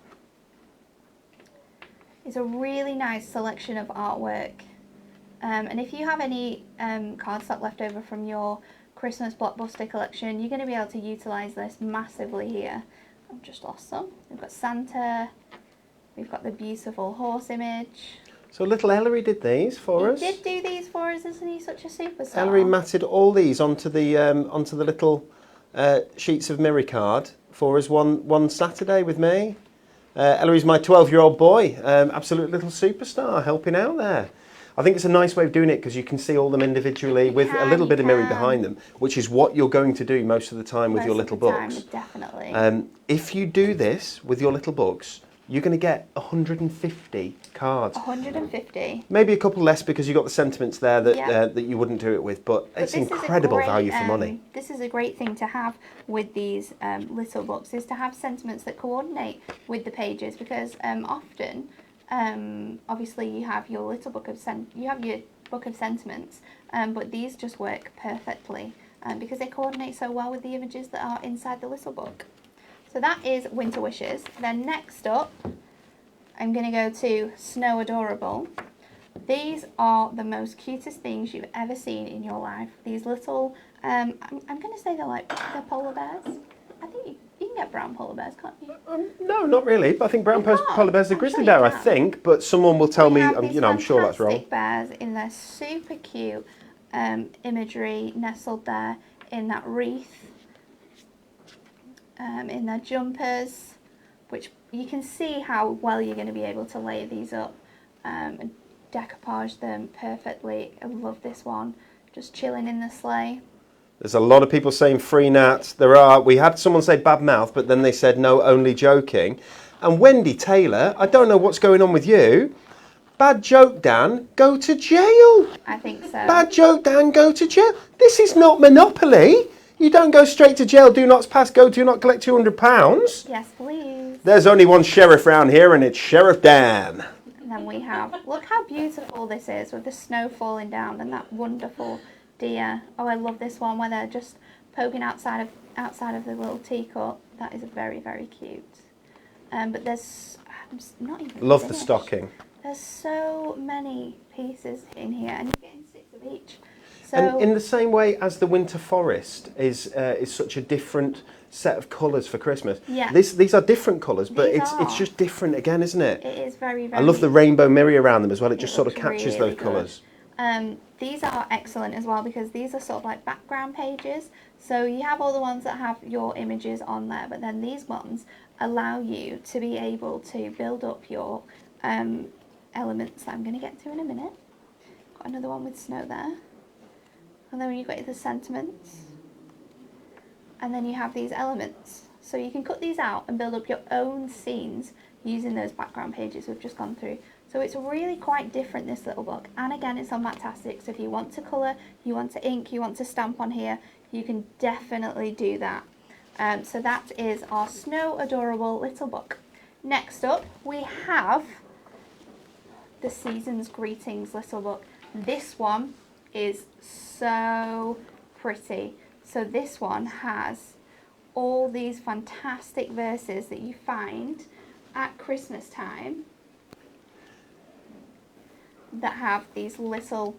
It's a really nice selection of artwork. And if you have any cardstock left over from your Christmas Blockbuster collection, you're going to be able to utilise this massively here. I've just lost some. We've got Santa. We've got the beautiful horse image. So little Ellery did these for us. He did do these for us, isn't he? Such a superstar. Ellery matted all these onto the little sheets of mirror card for us one Saturday with me. Ellery's my 12-year-old boy, absolute little superstar, helping out there. I think it's a nice way of doing it because you can see all them individually with a little bit of mirror behind them, which is what you're going to do most of the time with your little books. Definitely. If you do this with your little books, you're going to get 150 cards. 150. Maybe a couple less because you've got the sentiments there that you wouldn't do it with, but it's incredible value for money. This is a great thing to have with these little books, is to have sentiments that coordinate with the pages, because often, obviously, you have your little book of book of sentiments, but these just work perfectly because they coordinate so well with the images that are inside the little book. So that is Winter Wishes. Then next up, I'm going to go to Snow Adorable. These are the most cutest things you've ever seen in your life. These little, I'm going to say they're polar bears. I think you can get brown polar bears, can't you? No, not really. But I think brown polar bears are grizzly bear, I think. But someone will tell me, I'm sure that's wrong. Bears in their super cute imagery nestled there in that wreath. In their jumpers, which you can see how well you're going to be able to layer these up and decoupage them perfectly. I love this one, just chilling in the sleigh. There's a lot of people saying free Nat. We had someone say bad mouth, but then they said no, only joking. And Wendy Taylor, I don't know what's going on with you. Bad joke, Dan, go to jail. I think so. Bad joke, Dan, go to jail. This is not Monopoly. You don't go straight to jail. Do not pass go. Do not collect £200. Yes, please. There's only one sheriff round here, and it's Sheriff Dan. And then we have, look how beautiful this is with the snow falling down and that wonderful deer. Oh, I love this one where they're just poking outside of the little teacup. That is very, very cute. But there's not even. Love the stocking. There's so many pieces in here, and you're getting 6 of each. So, and in the same way as the Winter Forest is such a different set of colours for Christmas. Yeah. These are different colours, but it's just different again, isn't it? It is very, very. I love the rainbow mirror around them as well. It just sort of captures really those colours. These are excellent as well because these are sort of like background pages. So you have all the ones that have your images on there, but then these ones allow you to be able to build up your elements that I'm going to get to in a minute. Got another one with snow there. And then when you've got the sentiments, and then you have these elements. So you can cut these out and build up your own scenes using those background pages we've just gone through. So it's really quite different, this little book. And again, it's on Matastic, so if you want to colour, you want to ink, you want to stamp on here, you can definitely do that. So that is our Snow Adorable little book. Next up, we have the Season's Greetings little book. This one is so pretty. So this one has all these fantastic verses that you find at Christmas time that have these little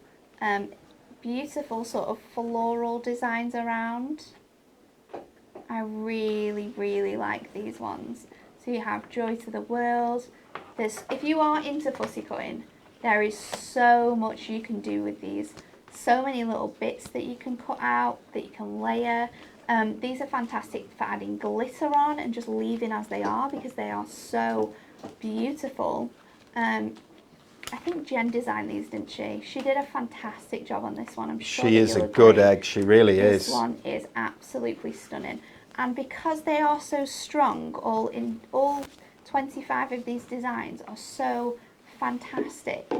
beautiful sort of floral designs around. I really, really like these ones. So you have Joy to the World. If you are into fussy cutting, there is so much you can do with these. So many little bits that you can cut out, that you can layer. These are fantastic for adding glitter on and just leaving as they are because they are so beautiful. I think Jen designed these, didn't she? She did a fantastic job on this one. I'm sure she is a good egg. She really is. This one is absolutely stunning. And because they are so strong, all 25 of these designs are so fantastic,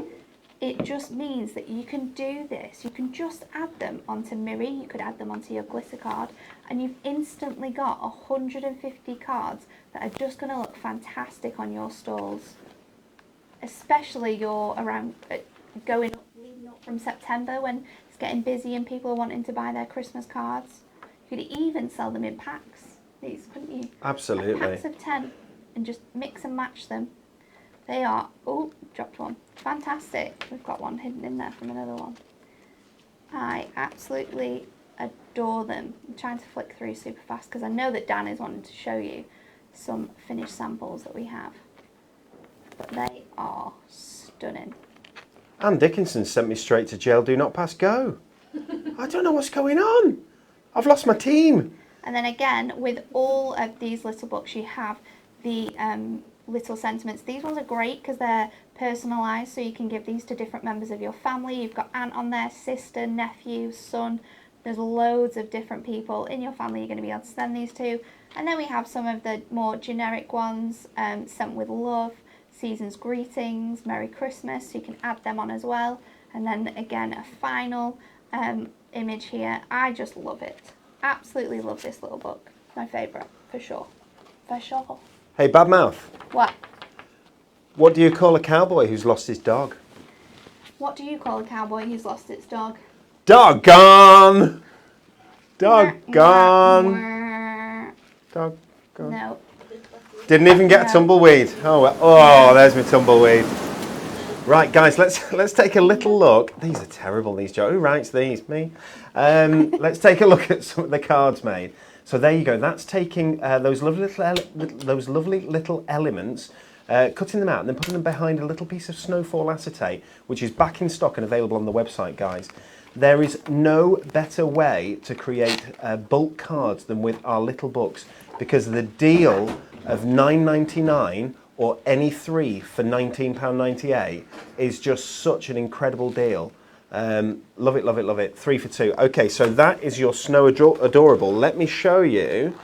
it just means that you can do this. You can just add them onto Miri, you could add them onto your glitter card, and you've instantly got 150 cards that are just going to look fantastic on your stalls. Especially you're around leading up from September when it's getting busy and people are wanting to buy their Christmas cards. You could even sell them in packs, these, couldn't you? Absolutely. Packs of 10 and just mix and match them. They are, oh, dropped one. Fantastic. We've got one hidden in there from another one. I absolutely adore them. I'm trying to flick through super fast because I know that Dan is wanting to show you some finished samples that we have. But they are stunning. Anne Dickinson sent me straight to jail, do not pass go. I don't know what's going on. I've lost my team. And then again, with all of these little books, you have the little sentiments. These ones are great because they're personalised, so you can give these to different members of your family. You've got aunt on there, sister, nephew, son. There's loads of different people in your family you're going to be able to send these to. And then we have some of the more generic ones, sent with love, season's greetings, Merry Christmas, so you can add them on as well. And then again, a final image here. I just love it. Absolutely love this little book. My favourite, for sure. For sure. Hey, Badmouth. What? What do you call a cowboy who's lost his dog? What do you call a cowboy who's lost its dog? Doggone! Doggone! Doggone. No. Didn't even get a tumbleweed. Oh, well. Oh, there's my tumbleweed. Right, guys, let's take a little look. These are terrible, these jokes. Who writes these? Me. Let's take a look at some of the cards made. So there you go. That's taking those lovely little elements, cutting them out and then putting them behind a little piece of snowfall acetate, which is back in stock and available on the website, guys. There is no better way to create bulk cards than with our little books, because the deal of $9.99 or any three for £19.98 is just such an incredible deal. Love it, love it, love it. 3 for 2. Okay, so that is your Snow Adorable. Let me show you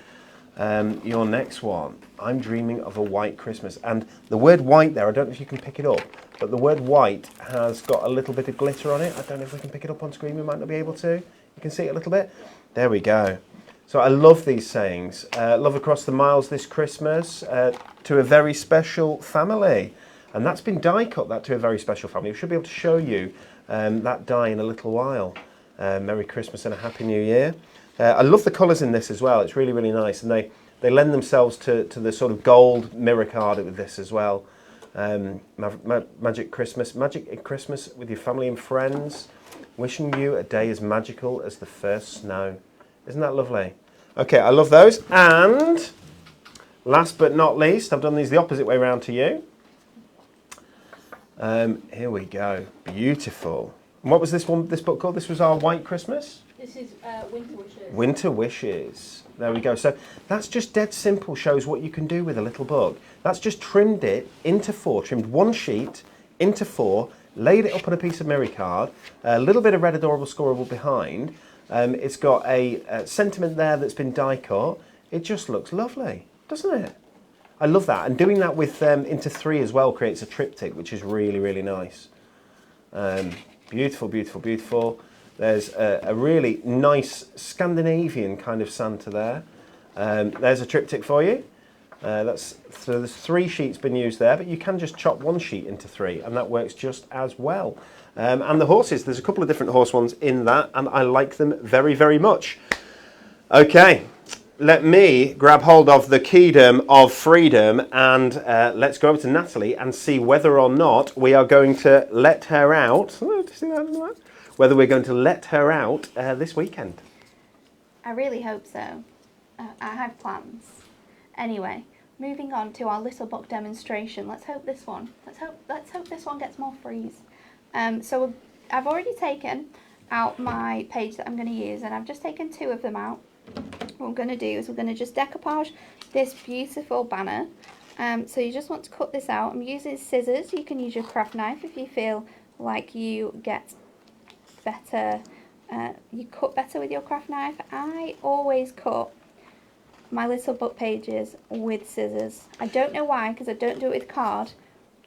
your next one. I'm dreaming of a white Christmas. And the word white there, I don't know if you can pick it up, but the word white has got a little bit of glitter on it. I don't know if we can pick it up on screen. We might not be able to. You can see it a little bit. There we go. So I love these sayings. Love across the miles this Christmas to a very special family. And that's been die cut, that to a very special family. We should be able to show you that die in a little while. Merry Christmas and a Happy New Year. I love the colours in this as well. It's really, really nice. And they lend themselves to the sort of gold mirror card with this as well. Magic Christmas with your family and friends. Wishing you a day as magical as the first snow. Isn't that lovely? Okay, I love those. And last but not least, I've done these the opposite way around to you. Here we go. Beautiful. And what was this book called? This was our White Christmas? This is Winter Wishes. Winter Wishes. There we go. So that's just dead simple, shows what you can do with a little book. That's just trimmed it into 4, trimmed one sheet into 4, laid it up on a piece of mirror card, a little bit of red adorable scorable behind. It's got a sentiment there that's been die cut. It just looks lovely, doesn't it? I love that. And doing that with into 3 as well creates a triptych, which is really, really nice. Beautiful, beautiful, beautiful. There's a really nice Scandinavian kind of Santa there. There's a triptych for you. So there's 3 sheets been used there, but you can just chop one sheet into 3, and that works just as well. And the horses, there's a couple of different horse ones in that, and I like them very, very much. Okay, let me grab hold of the keydom of freedom, and let's go over to Natalie and see whether or not we are going to let her out. Oh, do you see that? Whether we're going to let her out this weekend. I really hope so. I have plans. Anyway, moving on to our little book demonstration. Let's hope this one gets more frees. So I've already taken out my page that I'm going to use, and I've just taken 2 of them out. What I'm going to do is we're going to just decoupage this beautiful banner. So you just want to cut this out. I'm using scissors. You can use your craft knife if you feel like you get better, you cut better with your craft knife. I always cut my little book pages with scissors. I don't know why, because I don't do it with card,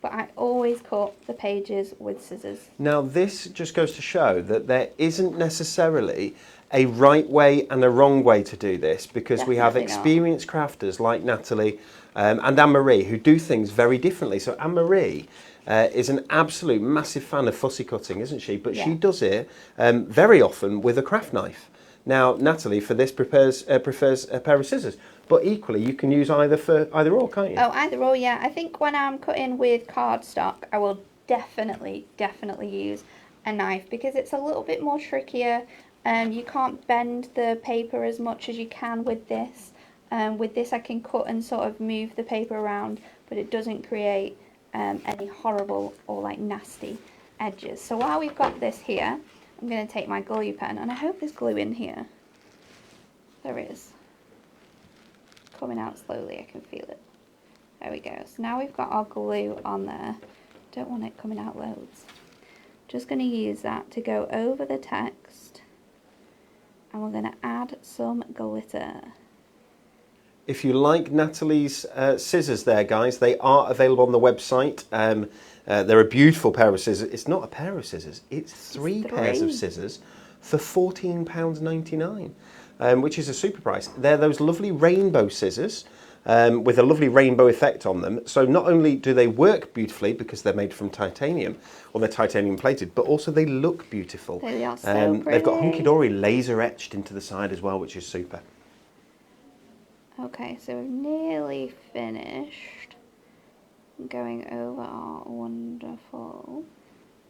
but I always cut the pages with scissors. Now this just goes to show that there isn't necessarily a right way and a wrong way to do this, because we have experienced crafters like Natalie and Anne-Marie who do things very differently. So Anne-Marie is an absolute massive fan of fussy cutting, isn't she? But she does it very often with a craft knife. Now Natalie for this prefers a pair of scissors, but equally you can use either or, can't you? Oh, either or, yeah. I think when I'm cutting with cardstock, I will definitely use a knife, because it's a little bit more trickier. You can't bend the paper as much as you can with this. With this I can cut and sort of move the paper around, but it doesn't create any horrible or like nasty edges. So while we've got this here, I'm going to take my glue pen, and I hope there's glue in here. There is. Coming out slowly, I can feel it. There we go. So now we've got our glue on there. Don't want it coming out loads. Just going to use that to go over the text, and we're going to add some glitter. If you like Natalie's scissors there, guys, they are available on the website. They're a beautiful pair of scissors. It's not a pair of scissors, it's three pairs of scissors for £14.99, which is a super price. They're those lovely rainbow scissors with a lovely rainbow effect on them. So not only do they work beautifully because they're made from titanium, or they're titanium plated, but also they look beautiful. They are so pretty. They've got Hunkydory laser etched into the side as well, which is super. Okay, so we've nearly finished going over our wonderful.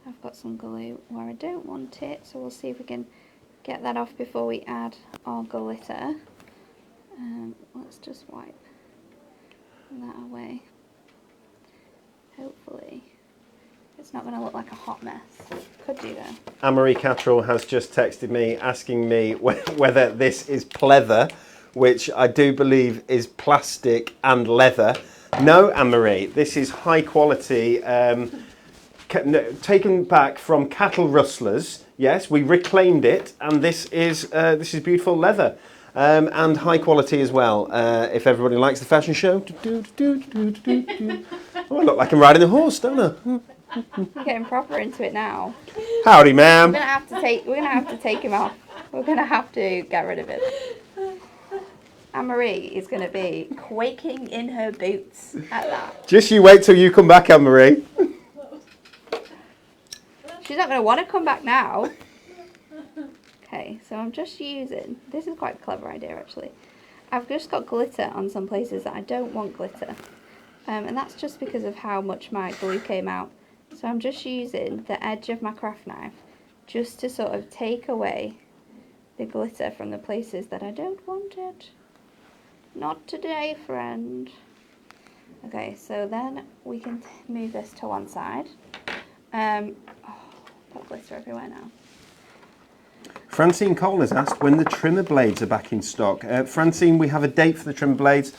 I've got some glue where I don't want it, so we'll see if we can get that off before we add our glitter. Let's just wipe that away. Hopefully it's not going to look like a hot mess. Could do though. Anne-Marie Cattrall has just texted me asking me whether this is pleather, which I do believe is plastic and leather. No, Anne-Marie, this is high quality, taken back from cattle rustlers. Yes, we reclaimed it, and this is beautiful leather, and high quality as well. If everybody likes the fashion show, oh, I look like I'm riding a horse, don't I? We're getting proper into it now. Howdy, ma'am. We're gonna have to take him off. We're gonna have to get rid of it. Anne-Marie is going to be quaking in her boots at that. Just you wait till you come back, Anne-Marie. She's not going to want to come back now. Okay, so I'm just using, this is quite a clever idea actually. I've just got glitter on some places that I don't want glitter. And that's just because of how much my glue came out. So I'm just using the edge of my craft knife just to sort of take away the glitter from the places that I don't want it. Not today, friend. Okay, so then we can move this to one side. Oh, got glitter everywhere now. Francine Cole has asked when the trimmer blades are back in stock. Francine, we have a date for the trimmer blades.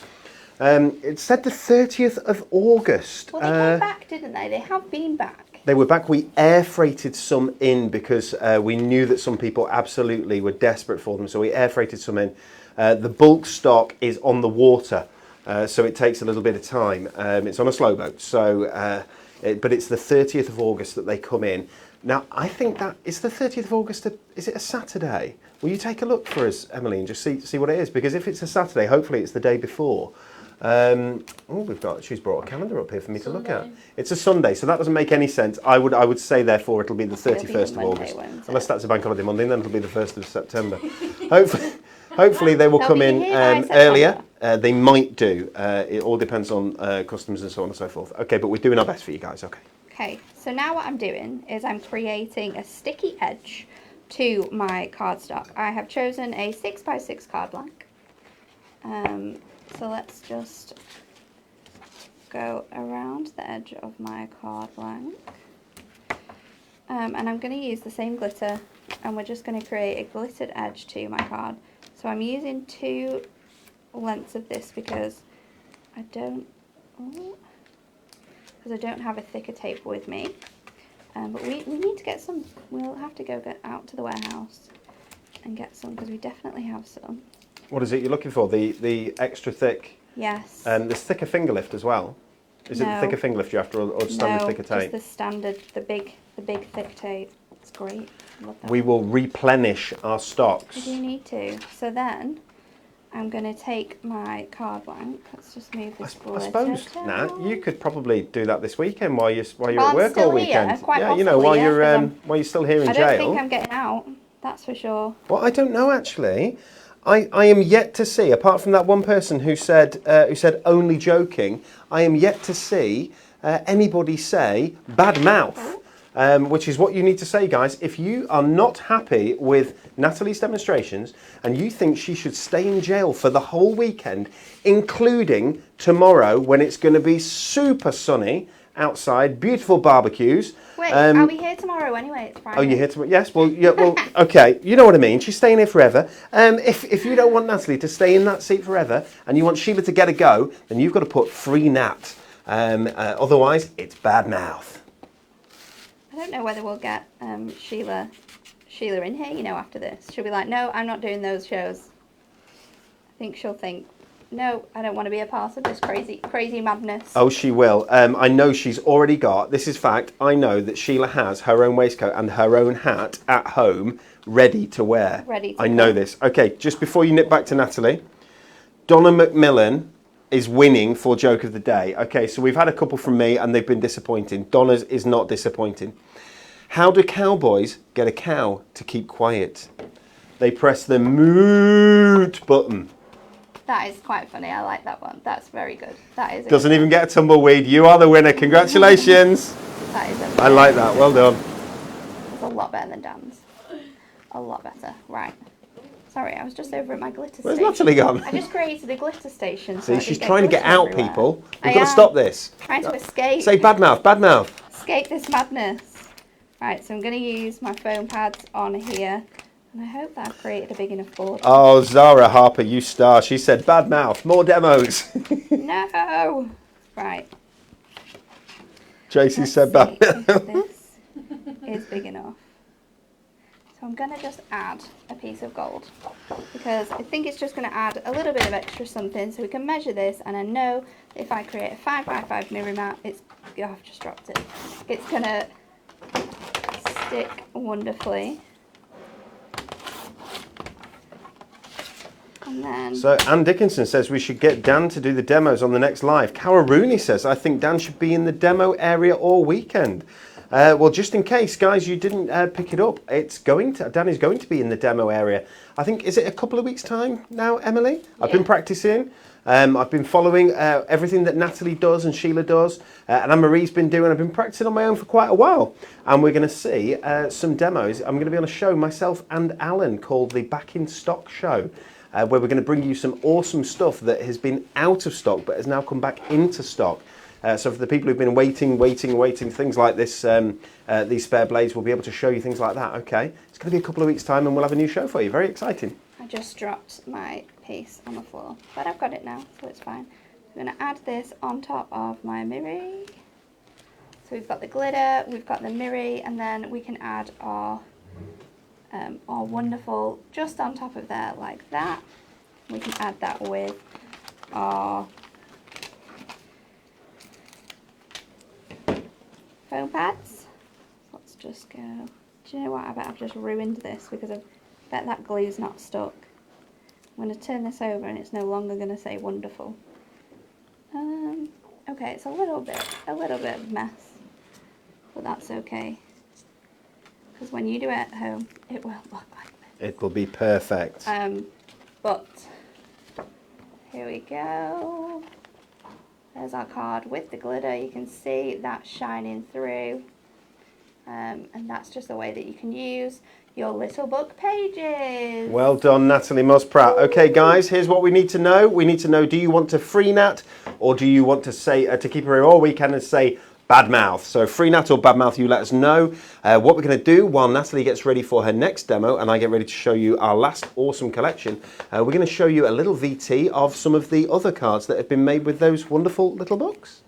It said the 30th of August. Well, they came back, didn't they? They have been back. They were back. We air freighted some in because we knew that some people absolutely were desperate for them. So we air freighted some in. The bulk stock is on the water, so it takes a little bit of time. It's on a slow boat, so but it's the 30th of August that they come in. Now, I think that is the 30th of August. Is it a Saturday? Will you take a look for us, Emily, and just see what it is? Because if it's a Saturday, hopefully it's the day before. She's brought a calendar up here for me to look at. Sunday. It's a Sunday, so that doesn't make any sense. I would say, therefore, it'll be the It'll be 31st of Monday, August. won't it? Unless that's a bank holiday Monday, then it'll be the 1st of September. Hopefully they will They'll come be in here by earlier. September. They might do. It all depends on customs and so on and so forth. Okay, but we're doing our best for you guys, okay. Okay, so now what I'm doing is I'm creating a sticky edge to my cardstock. I have chosen a 6x6 card blank. So let's just go around the edge of my card blank. And I'm going to use the same glitter, and we're just going to create a glittered edge to my card. So I'm using 2 lengths of this because I don't have a thicker tape with me. But we need to get some. We'll have to get out to the warehouse and get some because we definitely have some. What is it you're looking for? The extra thick? Yes. There's thicker finger lift as well. Is it the thicker finger lift you're after, or standard thicker tape? No, just the standard, the big thick tape. It's great. Love that. We will replenish our stocks. We do need to. So then, I'm going to take my card blank. Let's just move this I glitter suppose, down. Nat, you could probably do that this weekend while you're Well, at I'm work still all here, weekend. quite Yeah, you know, possibly, yeah, 'cause while you're still here in I jail. don't think I'm getting out. That's for sure. Well, I don't know actually. I am yet to see, apart from that one person who said only joking, I am yet to see anybody say bad mouth. Which is what you need to say, guys. If you are not happy with Natalie's demonstrations and you think she should stay in jail for the whole weekend, including tomorrow when it's going to be super sunny outside, beautiful barbecues. Wait, are we here tomorrow anyway? It's Friday. Oh, you're here tomorrow? Yes, well, yeah, well, okay, you know what I mean. She's staying here forever. If you don't want Natalie to stay in that seat forever and you want Sheila to get a go, then you've got to put free Nat. Otherwise, it's bad mouth. I don't know whether we'll get Sheila in here, you know, after this. She'll be like, no, I'm not doing those shows. I think she'll think, no, I don't want to be a part of this crazy madness. Oh, she will. I know she's already got, this is fact, I know that Sheila has her own waistcoat and her own hat at home ready to wear. I know this. Okay, just before you nip back to Natalie, Donna McMillan is winning for Joke of the Day. Okay, so we've had a couple from me and they've been disappointing. Donna's is not disappointing. How do cowboys get a cow to keep quiet? They press the mute button. That is quite funny. I like that one. That's very good. That is. Doesn't even get a tumbleweed. You are the winner. Congratulations. That is. I like that. Well done. It's a lot better than Dan's. A lot better. Right. Sorry, I was just over at my glitter Where's station. Natalie gone? I just created a glitter station. See, I she's didn't trying to get glitter out, everywhere. people. We've I got to am stop this. Trying to escape. Say bad mouth, bad mouth. Escape this madness. Right, so I'm going to use my foam pads on here. And I hope that I've created a big enough board. Oh, Zara Harper, you star. She said bad mouth, more demos. No! Right. Tracy Let's said bad see mouth. if this is big enough. So I'm going to just add a piece of gold because I think it's just going to add a little bit of extra something so we can measure this, and I know if I create a 5x5 mirror mat, oh, I've just dropped it. It's going to stick wonderfully. And then... So Ann Dickinson says we should get Dan to do the demos on the next live. Cara Rooney says, I think Dan should be in the demo area all weekend. Well, just in case, guys, you didn't pick it up, Dan is going to be in the demo area. I think, is it a couple of weeks' time now, Emily? Yeah. I've been practicing. I've been following everything that Natalie does and Sheila does, and Anne-Marie's been doing. I've been practicing on my own for quite a while. And we're going to see some demos. I'm going to be on a show, myself and Alan, called the Back in Stock Show, where we're going to bring you some awesome stuff that has been out of stock but has now come back into stock. So for the people who've been waiting, things like this, these spare blades, we'll be able to show you things like that. Okay, it's going to be a couple of weeks' time and we'll have a new show for you. Very exciting. I just dropped my piece on the floor, but I've got it now, so it's fine. I'm going to add this on top of my mirror. So we've got the glitter, we've got the mirror, and then we can add our wonderful just on top of there like that. We can add that with our foam pads. Let's just go. Do you know what? I bet I've just ruined this because I bet that glue's not stuck. I'm going to turn this over and it's no longer going to say wonderful. Okay, it's a little bit of mess, but that's okay. Because when you do it at home, it will look like this. It will be perfect. But here we go. There's our card with the glitter. You can see that shining through. And that's just the way that you can use your little book pages. Well done, Natalie Muspratt. Okay, guys, here's what we need to know. We need to know, do you want to free Nat, or do you want to say to keep her here all weekend and say bad mouth? So free Nat or bad mouth, you let us know. What we're going to do while Natalie gets ready for her next demo and I get ready to show you our last awesome collection, we're going to show you a little VT of some of the other cards that have been made with those wonderful little books.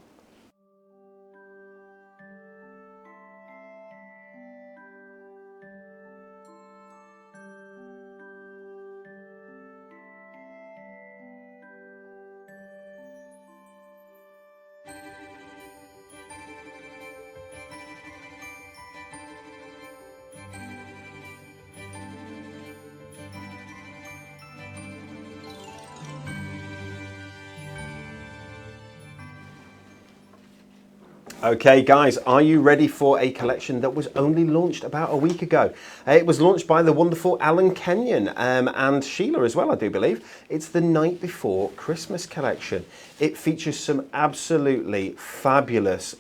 Okay guys, are you ready for a collection that was only launched about a week ago? It was launched by the wonderful Alan Kenyon and Sheila as well, I do believe. It's the Night Before Christmas collection. It features some absolutely fabulous,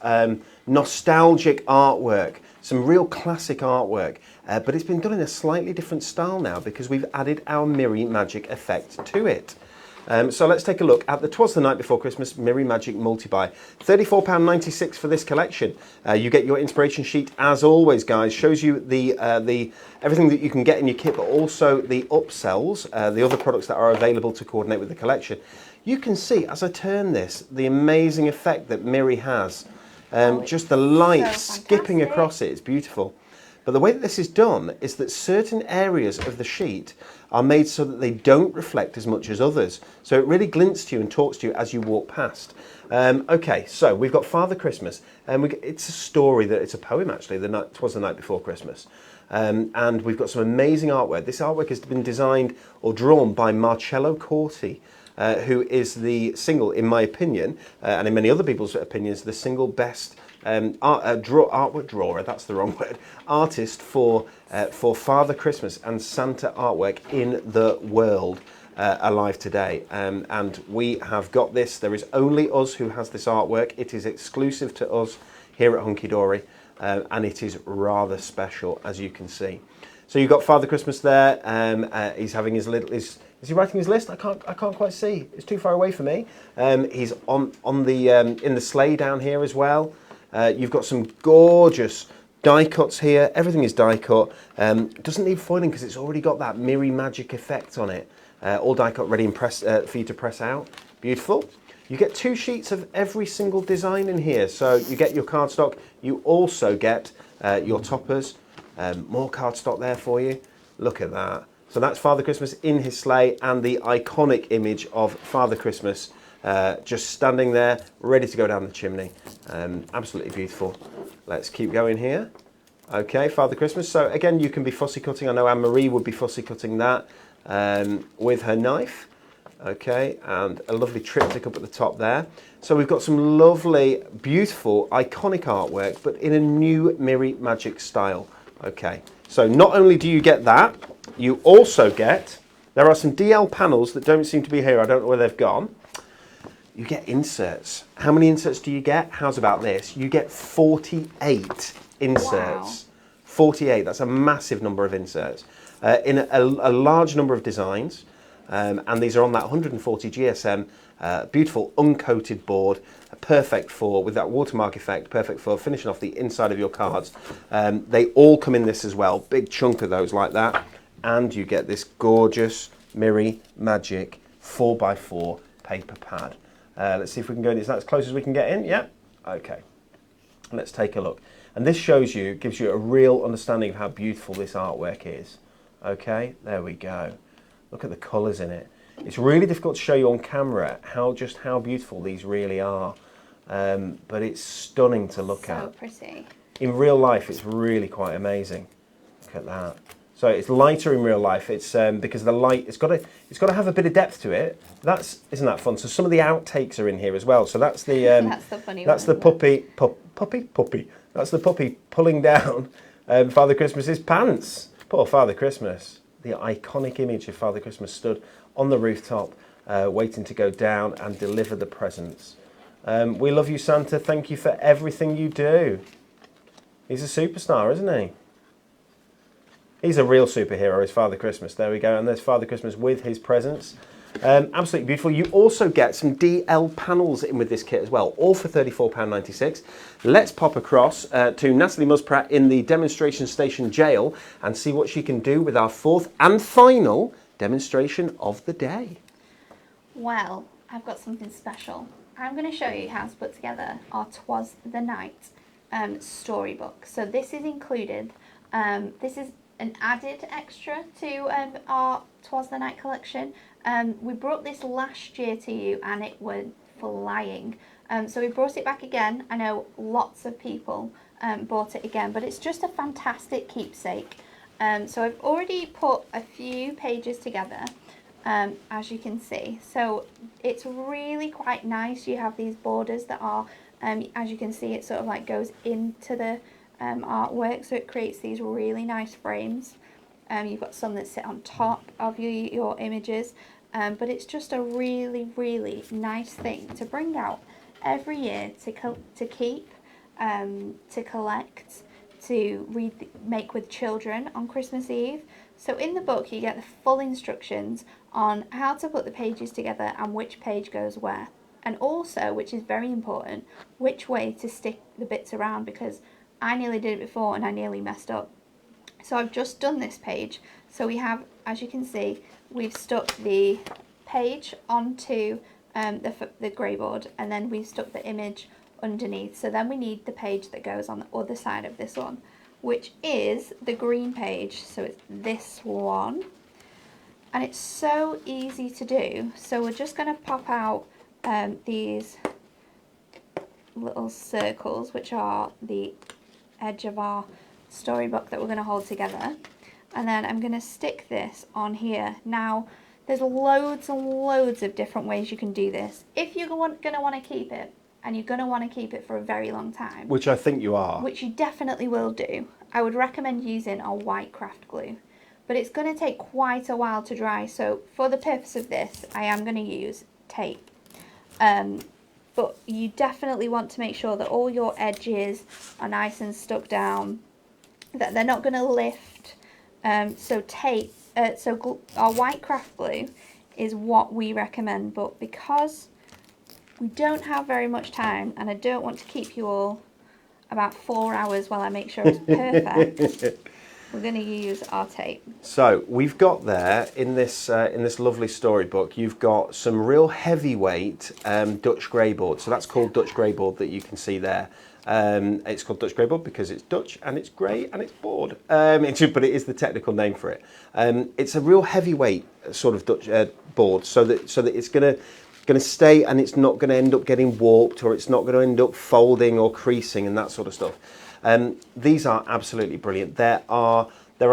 nostalgic artwork, some real classic artwork, but it's been done in a slightly different style now because we've added our Mirri Magic effect to it. So let's take a look at the Twas the Night Before Christmas Mirri Magic Multi-Buy. £34.96 for this collection. You get your inspiration sheet as always, guys. Shows you the everything that you can get in your kit, but also the upsells, the other products that are available to coordinate with the collection. You can see as I turn this, the amazing effect that Mirri has. Just the light so skipping fantastic. across it, it's beautiful. But the way that this is done is that certain areas of the sheet are made so that they don't reflect as much as others. So it really glints to you and talks to you as you walk past. Okay, so we've got Father Christmas, and it's a story, it's a poem actually, Twas the Night Before Christmas. And we've got some amazing artwork. This artwork has been designed or drawn by Marcello Corti, who is the single, in my opinion, and in many other people's opinions, the single best artwork drawer, that's the wrong word, artist for Father Christmas and Santa artwork in the world alive today. And we have got this. There is only us who has this artwork. It is exclusive to us here at Hunkydory, and it is rather special, as you can see. So you've got Father Christmas there. He's having his little. Is he writing his list? I can't quite see. It's too far away for me. He's on the in the sleigh down here as well. You've got some gorgeous die cuts here. Everything is die cut. Doesn't need foiling because it's already got that Mirri Magic effect on it. All die cut ready and for you to press out. Beautiful. You get 2 sheets of every single design in here. So you get your cardstock. You also get your toppers. More cardstock there for you. Look at that. So that's Father Christmas in his sleigh and the iconic image of Father Christmas just standing there, ready to go down the chimney. Absolutely beautiful. Let's keep going here. Okay, Father Christmas. So again, you can be fussy cutting. I know Anne-Marie would be fussy cutting that with her knife. Okay, and a lovely triptych up at the top there. So we've got some lovely, beautiful, iconic artwork, but in a new Mirri Magic style. Okay, so not only do you get that, you also get, there are some DL panels that don't seem to be here. I don't know where they've gone. You get inserts. How many inserts do you get? How's about this? You get 48 inserts. Wow. 48, that's a massive number of inserts in a large number of designs. And these are on that 140 GSM, beautiful uncoated board, perfect for, with that watermark effect, perfect for finishing off the inside of your cards. They all come in this as well, big chunk of those like that. And you get this gorgeous Mirri Magic 4x4 paper pad. Let's see if we can go in. Is that as close as we can get in? Yeah? Okay. Let's take a look. And this shows you, gives you a real understanding of how beautiful this artwork is. Okay, there we go. Look at the colours in it. It's really difficult to show you on camera how beautiful these really are. But it's stunning to look at. So pretty. In real life, it's really quite amazing. Look at that. So it's lighter in real life. It's because the light, it's got to have a bit of depth to it. Isn't that fun? So some of the outtakes are in here as well. So that's the That's the funny that's one, the puppy. That's the puppy pulling down Father Christmas's pants. Poor Father Christmas. The iconic image of Father Christmas stood on the rooftop, waiting to go down and deliver the presents. We love you, Santa. Thank you for everything you do. He's a superstar, isn't he? He's a real superhero, is Father Christmas. There we go. And there's Father Christmas with his presents. Absolutely beautiful. You also get some DL panels in with this kit as well, all for £34.96. Let's pop across to Natalie Muspratt in the demonstration station jail and see what she can do with our fourth and final demonstration of the day. Well, I've got something special. I'm going to show you how to put together our 'Twas the Night storybook. So this is included. This is an added extra to our 'Twas the Night collection. We brought this last year to you and it went flying. So we brought it back again. I know lots of people bought it again, but it's just a fantastic keepsake. So I've already put a few pages together, as you can see. So it's really quite nice. You have these borders that are, as you can see, it sort of like goes into the artwork, so it creates these really nice frames. You've got some that sit on top of your images, but it's just a really, really nice thing to bring out every year to keep, to collect, to make with children on Christmas Eve. So in the book you get the full instructions on how to put the pages together and which page goes where, and also, which is very important, which way to stick the bits around, because I nearly did it before and I nearly messed up. So I've just done this page. So we have, as you can see, we've stuck the page onto the grey board, and then we've stuck the image underneath. So then we need the page that goes on the other side of this one, which is the green page. So it's this one. And it's so easy to do. So we're just going to pop out these little circles, which are the edge of our storybook that we're going to hold together, and then I'm going to stick this on here. Now there's loads and loads of different ways you can do this. If you're going to want to keep it, and you're going to want to keep it for a very long time, Which I think you are. which you definitely will do, I would recommend using our white craft glue, but it's going to take quite a while to dry. So for the purpose of this, I am going to use tape. But you definitely want to make sure that all your edges are nice and stuck down, that they're not going to lift. So our white craft glue is what we recommend, but because we don't have very much time and I don't want to keep you all about 4 hours while I make sure it's perfect, we're going to use our tape. So we've got there in this lovely storybook, you've got some real heavyweight Dutch grey board. So that's called Dutch grey board that you can see there. It's called Dutch grey board because it's Dutch and it's grey and it's board. But it is the technical name for it. It's a real heavyweight sort of Dutch board, so that it's going to stay and it's not going to end up getting warped, or it's not going to end up folding or creasing and that sort of stuff. These are absolutely brilliant. There are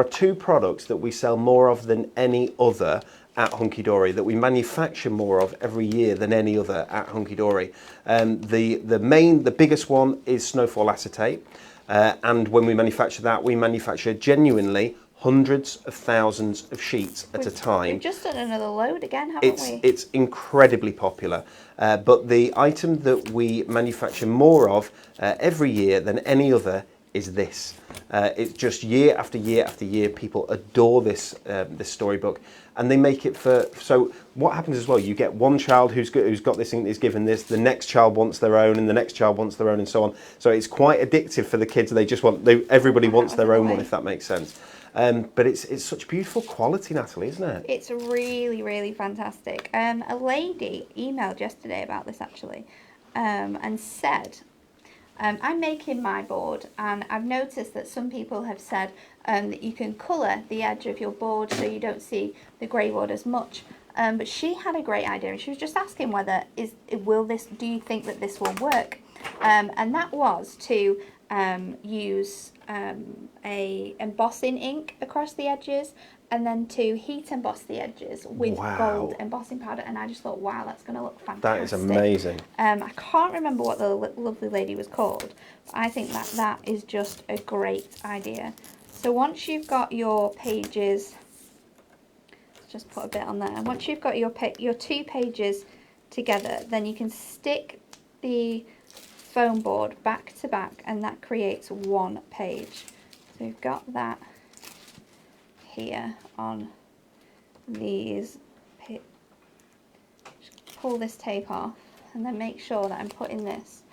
two products that we sell more of than any other at Hunkydory, that we manufacture more of every year than any other at Hunkydory. The biggest one is snowfall acetate, and when we manufacture that, we manufacture genuinely hundreds of thousands of sheets at a time. We've just done another load again, haven't we? It's incredibly popular, but the item that we manufacture more of every year than any other is this. It's just year after year after year, people adore this storybook, and they make it for. So what happens as well? You get one child who's got this thing, is given this. The next child wants their own, and the next child wants their own, and so on. So it's quite addictive for the kids. Everybody wants their own one, if that makes sense. But it's such beautiful quality, Natalie, isn't it? It's really, really fantastic. A lady emailed yesterday about this actually, and said, I'm making my board, and I've noticed that some people have said that you can colour the edge of your board so you don't see the grey board as much. But she had a great idea, and she was just asking do you think that this will work? And that was to use a embossing ink across the edges, and then to heat emboss the edges with gold embossing powder. And I just thought, wow, that's going to look fantastic. That is amazing. I can't remember what the lovely lady was called, but I think that is just a great idea. So once you've got your pages, let's just put a bit on there. Once you've got your 2 pages together, then you can stick the foam board back to back, and that creates 1 page. So we've got that here on these. Just pull this tape off and then make sure that I'm putting this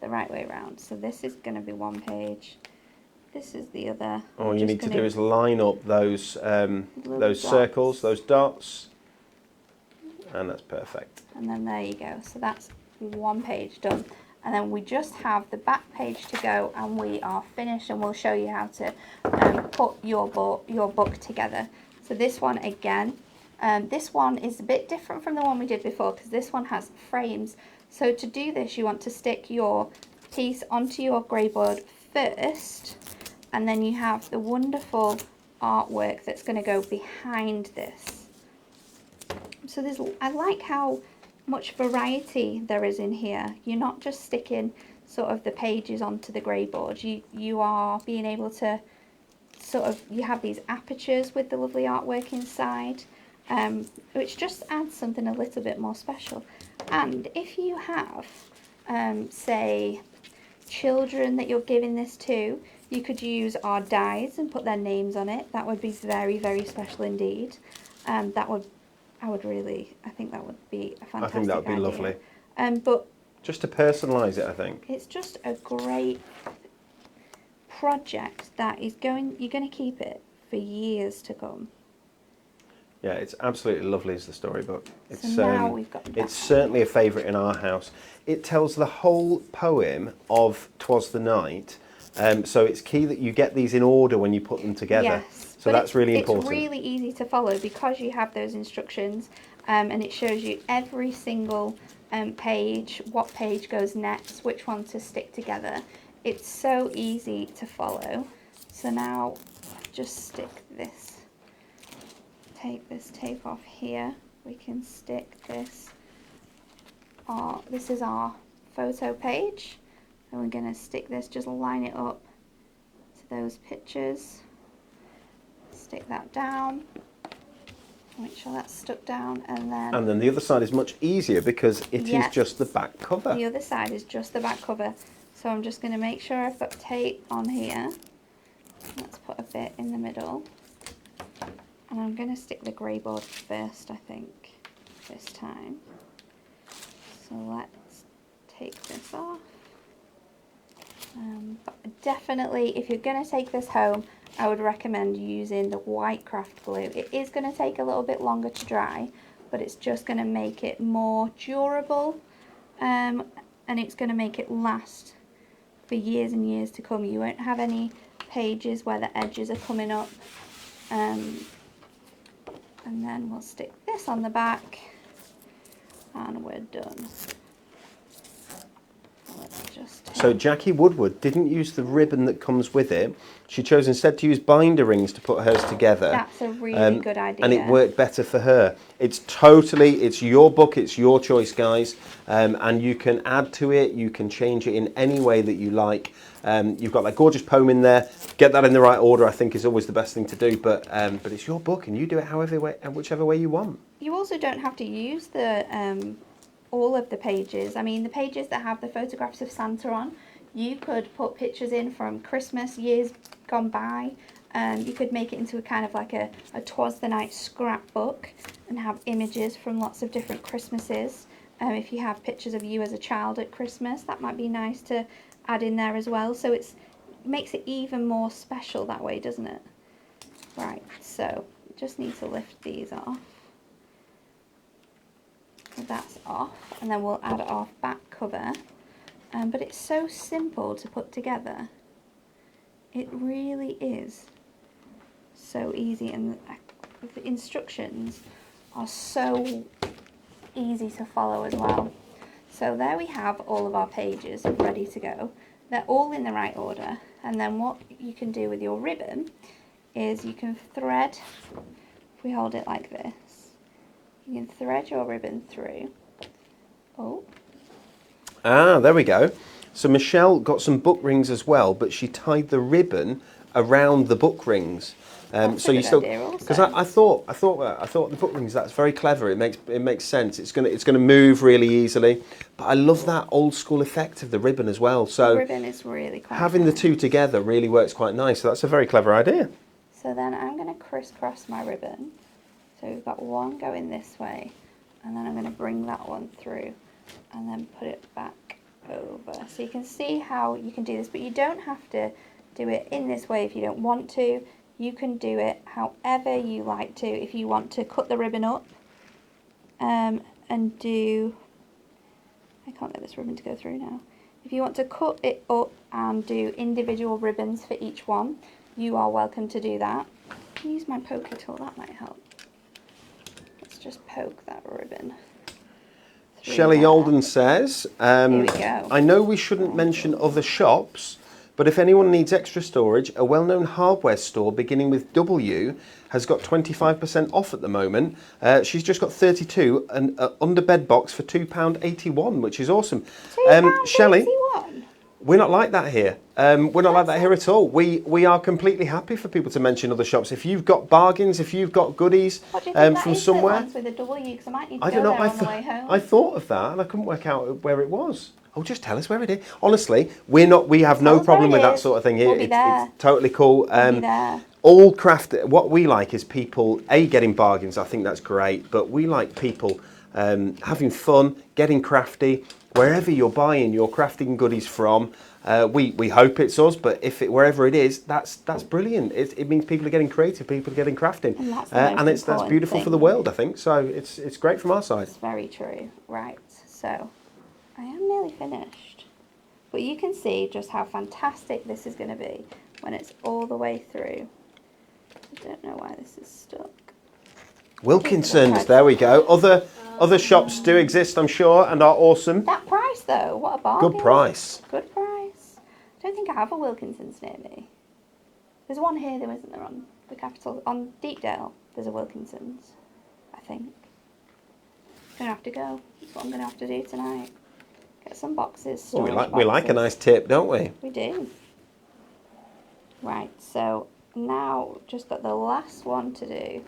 the right way around. So this is going to be 1 page, this is the other. All you need to do is line up those circles, those dots, and that's perfect. And then there you go. So that's 1 page done. And then we just have the back page to go, and we are finished, and we'll show you how to put your book together. So this one again, this one is a bit different from the one we did before, because this one has frames. So to do this, you want to stick your piece onto your grey board first, and then you have the wonderful artwork that's going to go behind this. So I like how much variety there is in here. You're not just sticking sort of the pages onto the grey board. You are being able to sort of, you have these apertures with the lovely artwork inside, which just adds something a little bit more special. And if you have say children that you're giving this to, you could use our dies and put their names on it. That would be very, very special indeed. I think that would be a fantastic idea. I think that would be lovely. But just to personalise it, I think. It's just a great project that is you're going to keep it for years to come. Yeah, it's absolutely lovely as the storybook. It's, so now we've got it's certainly a favourite in our house. It tells the whole poem of 'Twas the Night, so it's key that you get these in order when you put them together. Yes. So that's really important. It's really easy to follow because you have those instructions, and it shows you every single page, what page goes next, which one to stick together. It's so easy to follow. So now just stick this, take this tape off here. We can stick this. This is our photo page, and we're going to stick this, just line it up to those pictures. Stick that down, make sure that's stuck down, and then the other side is much easier because it is just the back cover. The other side is just the back cover. So I'm just going to make sure I've got tape on here. Let's put a bit in the middle, and I'm going to stick the grey board first, I think, this time. So let's take this off. But definitely, if you're going to take this home, I would recommend using the white craft glue. It is going to take a little bit longer to dry, but it's just going to make it more durable, and it's going to make it last for years and years to come. You won't have any pages where the edges are coming up. And then we'll stick this on the back, and we're done. So Jackie Woodward didn't use the ribbon that comes with it. She chose instead to use binder rings to put hers together. That's a really good idea. And it worked better for her. It's your book, it's your choice, guys. And you can add to it, you can change it in any way that you like. You've got that gorgeous poem in there. Get that in the right order, I think, is always the best thing to do. But it's your book, and you do it whichever way you want. You also don't have to use the all of the pages. I mean, the pages that have the photographs of Santa on, you could put pictures in from Christmas, years gone by. You could make it into a kind of like a 'Twas the Night scrapbook and have images from lots of different Christmases. If you have pictures of you as a child at Christmas, that might be nice to add in there as well. So it makes it even more special that way, doesn't it? Right, so just need to lift these off. So that's off, and then we'll add our back cover. But it's so simple to put together. It really is so easy, and the instructions are so easy to follow as well. So there we have all of our pages ready to go. they're all in the right order. And then what you can do with your ribbon is you can thread, if we hold it like this, you can thread your ribbon through. Oh. Ah, there we go. So Michelle got some book rings as well, but she tied the ribbon around the book rings. So you still, because I thought the book rings, that's very clever. It makes sense. It's gonna move really easily. But I love that old school effect of the ribbon as well. So the ribbon is really quite having the nice. two together really works quite nice. So that's a very clever idea. So then I'm going to crisscross my ribbon. So we've got one going this way, and then I'm going to bring that one through, and then put it back over. So you can see how you can do this, but you don't have to do it in this way if you don't want to. You can do it however you like to. If you want to cut the ribbon up and do, I can't get this ribbon to go through now. If you want to cut it up and do individual ribbons for each one, you are welcome to do that. Use my poker tool, that might help. Let's just poke that ribbon. Shelley Yolden says, Here we go. I know we shouldn't mention other shops, but if anyone needs extra storage, a well-known hardware store beginning with W has got 25% off at the moment. She's just got 32 and under bed box for £2.81, which is awesome. Shelley, £2.81? we're not like that here. We're not like that here at all. We are completely happy for people to mention other shops. If you've got bargains, if you've got goodies What do you think from that is somewhere, the ones with a W? Because I might need to I go don't know. there on the way home. I thought of that and I couldn't work out where it was. Oh, just tell us where it is. Honestly, we have no Tell us where problem it with that is. sort of thing here. We'll be there. It's totally cool. We'll be there. All craft. What we like is people getting bargains. I think that's great. But we like people having fun, getting crafty. Wherever you're buying your crafting goodies from, we hope it's us. But wherever it is, that's brilliant. It means people are getting creative, people are getting crafting, And that's beautiful for the world. I think so. It's great from our side. It's very true. Right. So I am nearly finished. But you can see just how fantastic this is going to be when it's all the way through. I don't know why this is stuck. Wilkinson's, there we go. Other shops do exist, I'm sure, and are awesome. That price though, what a bargain. Good price. Good price. I don't think I have a Wilkinson's near me. There's one here though, isn't there, on the capital? On Deepdale, there's a Wilkinson's, I think. I'm going to have to go. That's what I'm going to have to do tonight. Get some boxes. Well, we like a nice tip, don't we? We do. Right, so now just got the last one to do.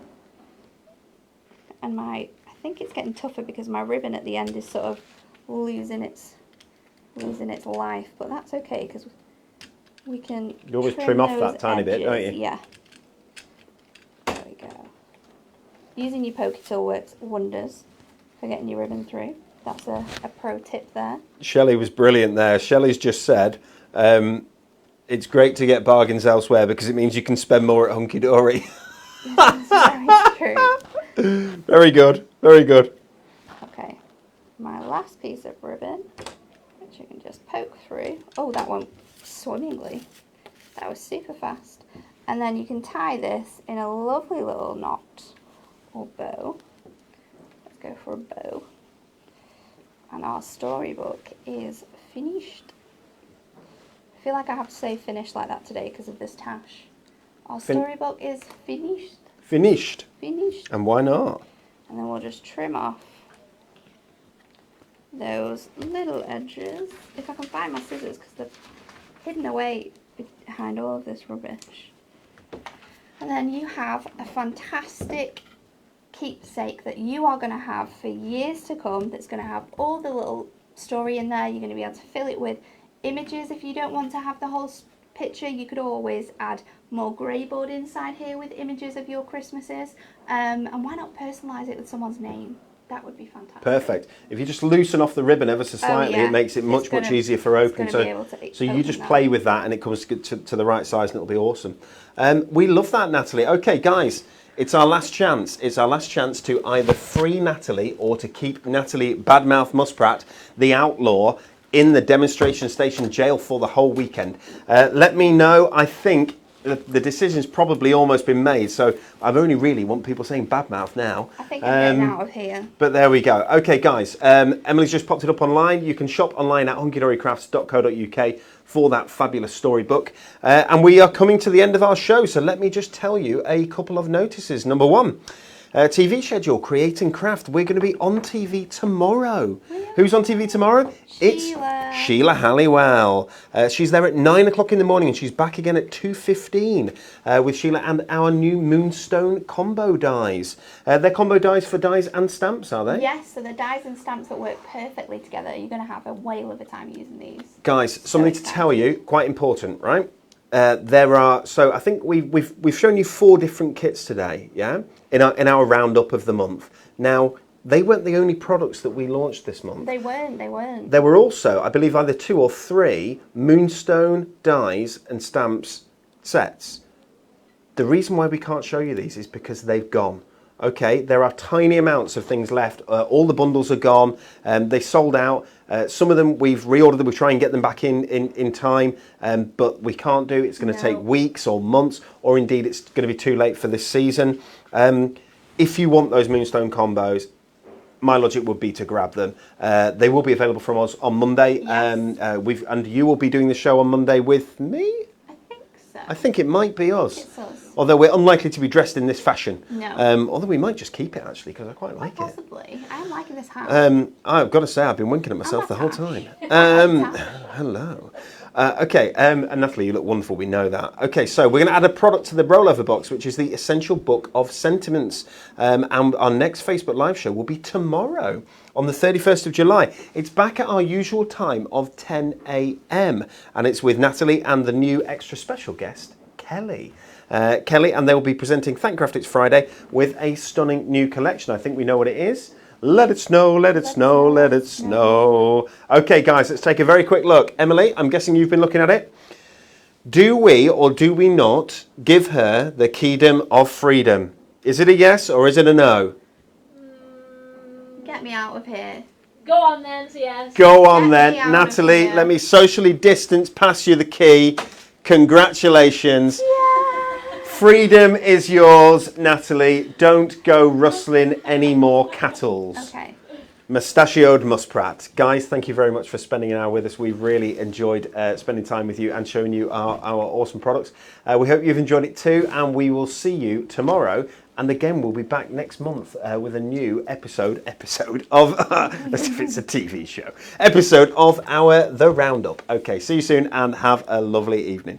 And I think it's getting tougher because my ribbon at the end is sort of losing its life, but that's okay because we can. You always trim off that tiny bit, don't you? Yeah. There we go. Using your poker tool works wonders for getting your ribbon through. That's a pro tip there. Shelley was brilliant there. Shelley's just said, it's great to get bargains elsewhere because it means you can spend more at Hunkydory. That's very true. Very good, very good. Okay, my last piece of ribbon, which you can just poke through. Oh, that went swimmingly. That was super fast. And then you can tie this in a lovely little knot or bow. Let's go for a bow. And our storybook is finished. I feel like I have to say finished like that today because of this tash. Our storybook is finished. Finished. Finished. And why not? And then we'll just trim off those little edges. If I can find my scissors because they're hidden away behind all of this rubbish. And then you have a fantastic keepsake that you are going to have for years to come, that's going to have all the little story in there. You're going to be able to fill it with images. If you don't want to have the whole picture, you could always add more grey board inside here with images of your Christmases, and why not personalise it with someone's name? That would be fantastic. Perfect. If you just loosen off the ribbon ever so slightly, it makes it much easier for opening. So you just play with that and it comes to the right size and it'll be awesome. We love that, Natalie. Okay, guys, it's our last chance. It's our last chance to either free Natalie or to keep Natalie Badmouth Muspratt, the outlaw, in the demonstration station jail for the whole weekend. Let me know. I think the decision's probably almost been made, so I've only really want people saying badmouth now. I think I'm getting out of here. But there we go. Okay, guys, Emily's just popped it up online. You can shop online at hunkydorycrafts.co.uk for that fabulous storybook. And we are coming to the end of our show, so let me just tell you a couple of notices. Number one, TV schedule, Create and Craft. We're going to be on TV tomorrow. Who's on TV tomorrow? Sheila. It's Sheila Halliwell. She's there at 9 o'clock in the morning and she's back again at 2:15 with Sheila and our new Moonstone combo dies. They're combo dies for dies and stamps, are they? Yes, so the dies and stamps that work perfectly together. You're going to have a whale of a time using these. Guys, something to tell you, quite important, right? So I think we've shown you 4 different kits today, yeah? In our roundup of the month. Now, they weren't the only products that we launched this month. They weren't. There were also, I believe, either 2 or 3 Moonstone dies and stamps sets. The reason why we can't show you these is because they've gone. Okay, there are tiny amounts of things left. All the bundles are gone. They sold out. Some of them we've reordered them. We try and get them back in time, but we can't do. It's going to take weeks or months, or indeed it's going to be too late for this season. If you want those Moonstone combos, my logic would be to grab them. They will be available from us on Monday. Yes. And you will be doing the show on Monday with me? I think so. I think it might be us. It's us. Although we're unlikely to be dressed in this fashion. No. Although we might just keep it, actually, because I quite like it. Possibly. I'm liking this hat. I've got to say, I've been winking at myself the whole time. Hello. Okay, and Natalie, you look wonderful, we know that. Okay, so we're going to add a product to the rollover box, which is the Essential Book of Sentiments. And our next Facebook Live show will be tomorrow, on the 31st of July. It's back at our usual time of 10 a.m. And it's with Natalie and the new extra special guest, Kelly. And they will be presenting Thankcraft It's Friday with a stunning new collection. I think we know what it is. Let it snow, let it snow, let it snow. Okay, guys, let's take a very quick look. Emily, I'm guessing you've been looking at it. Do we or do we not give her the keydom of freedom? Is it a yes or is it a no? Get me out of here. Go on then, so yes. Go on then. Get me out of Natalie, here. let me socially distance pass you the key. Congratulations. Freedom is yours, Natalie. Don't go rustling any more cattles. Okay. Mustachioed Muspratt. Guys, thank you very much for spending an hour with us. We've really enjoyed spending time with you and showing you our awesome products. We hope you've enjoyed it too, and we will see you tomorrow. And again, we'll be back next month with a new episode of, as if it's a TV show, episode of our The Roundup. Okay, see you soon and have a lovely evening.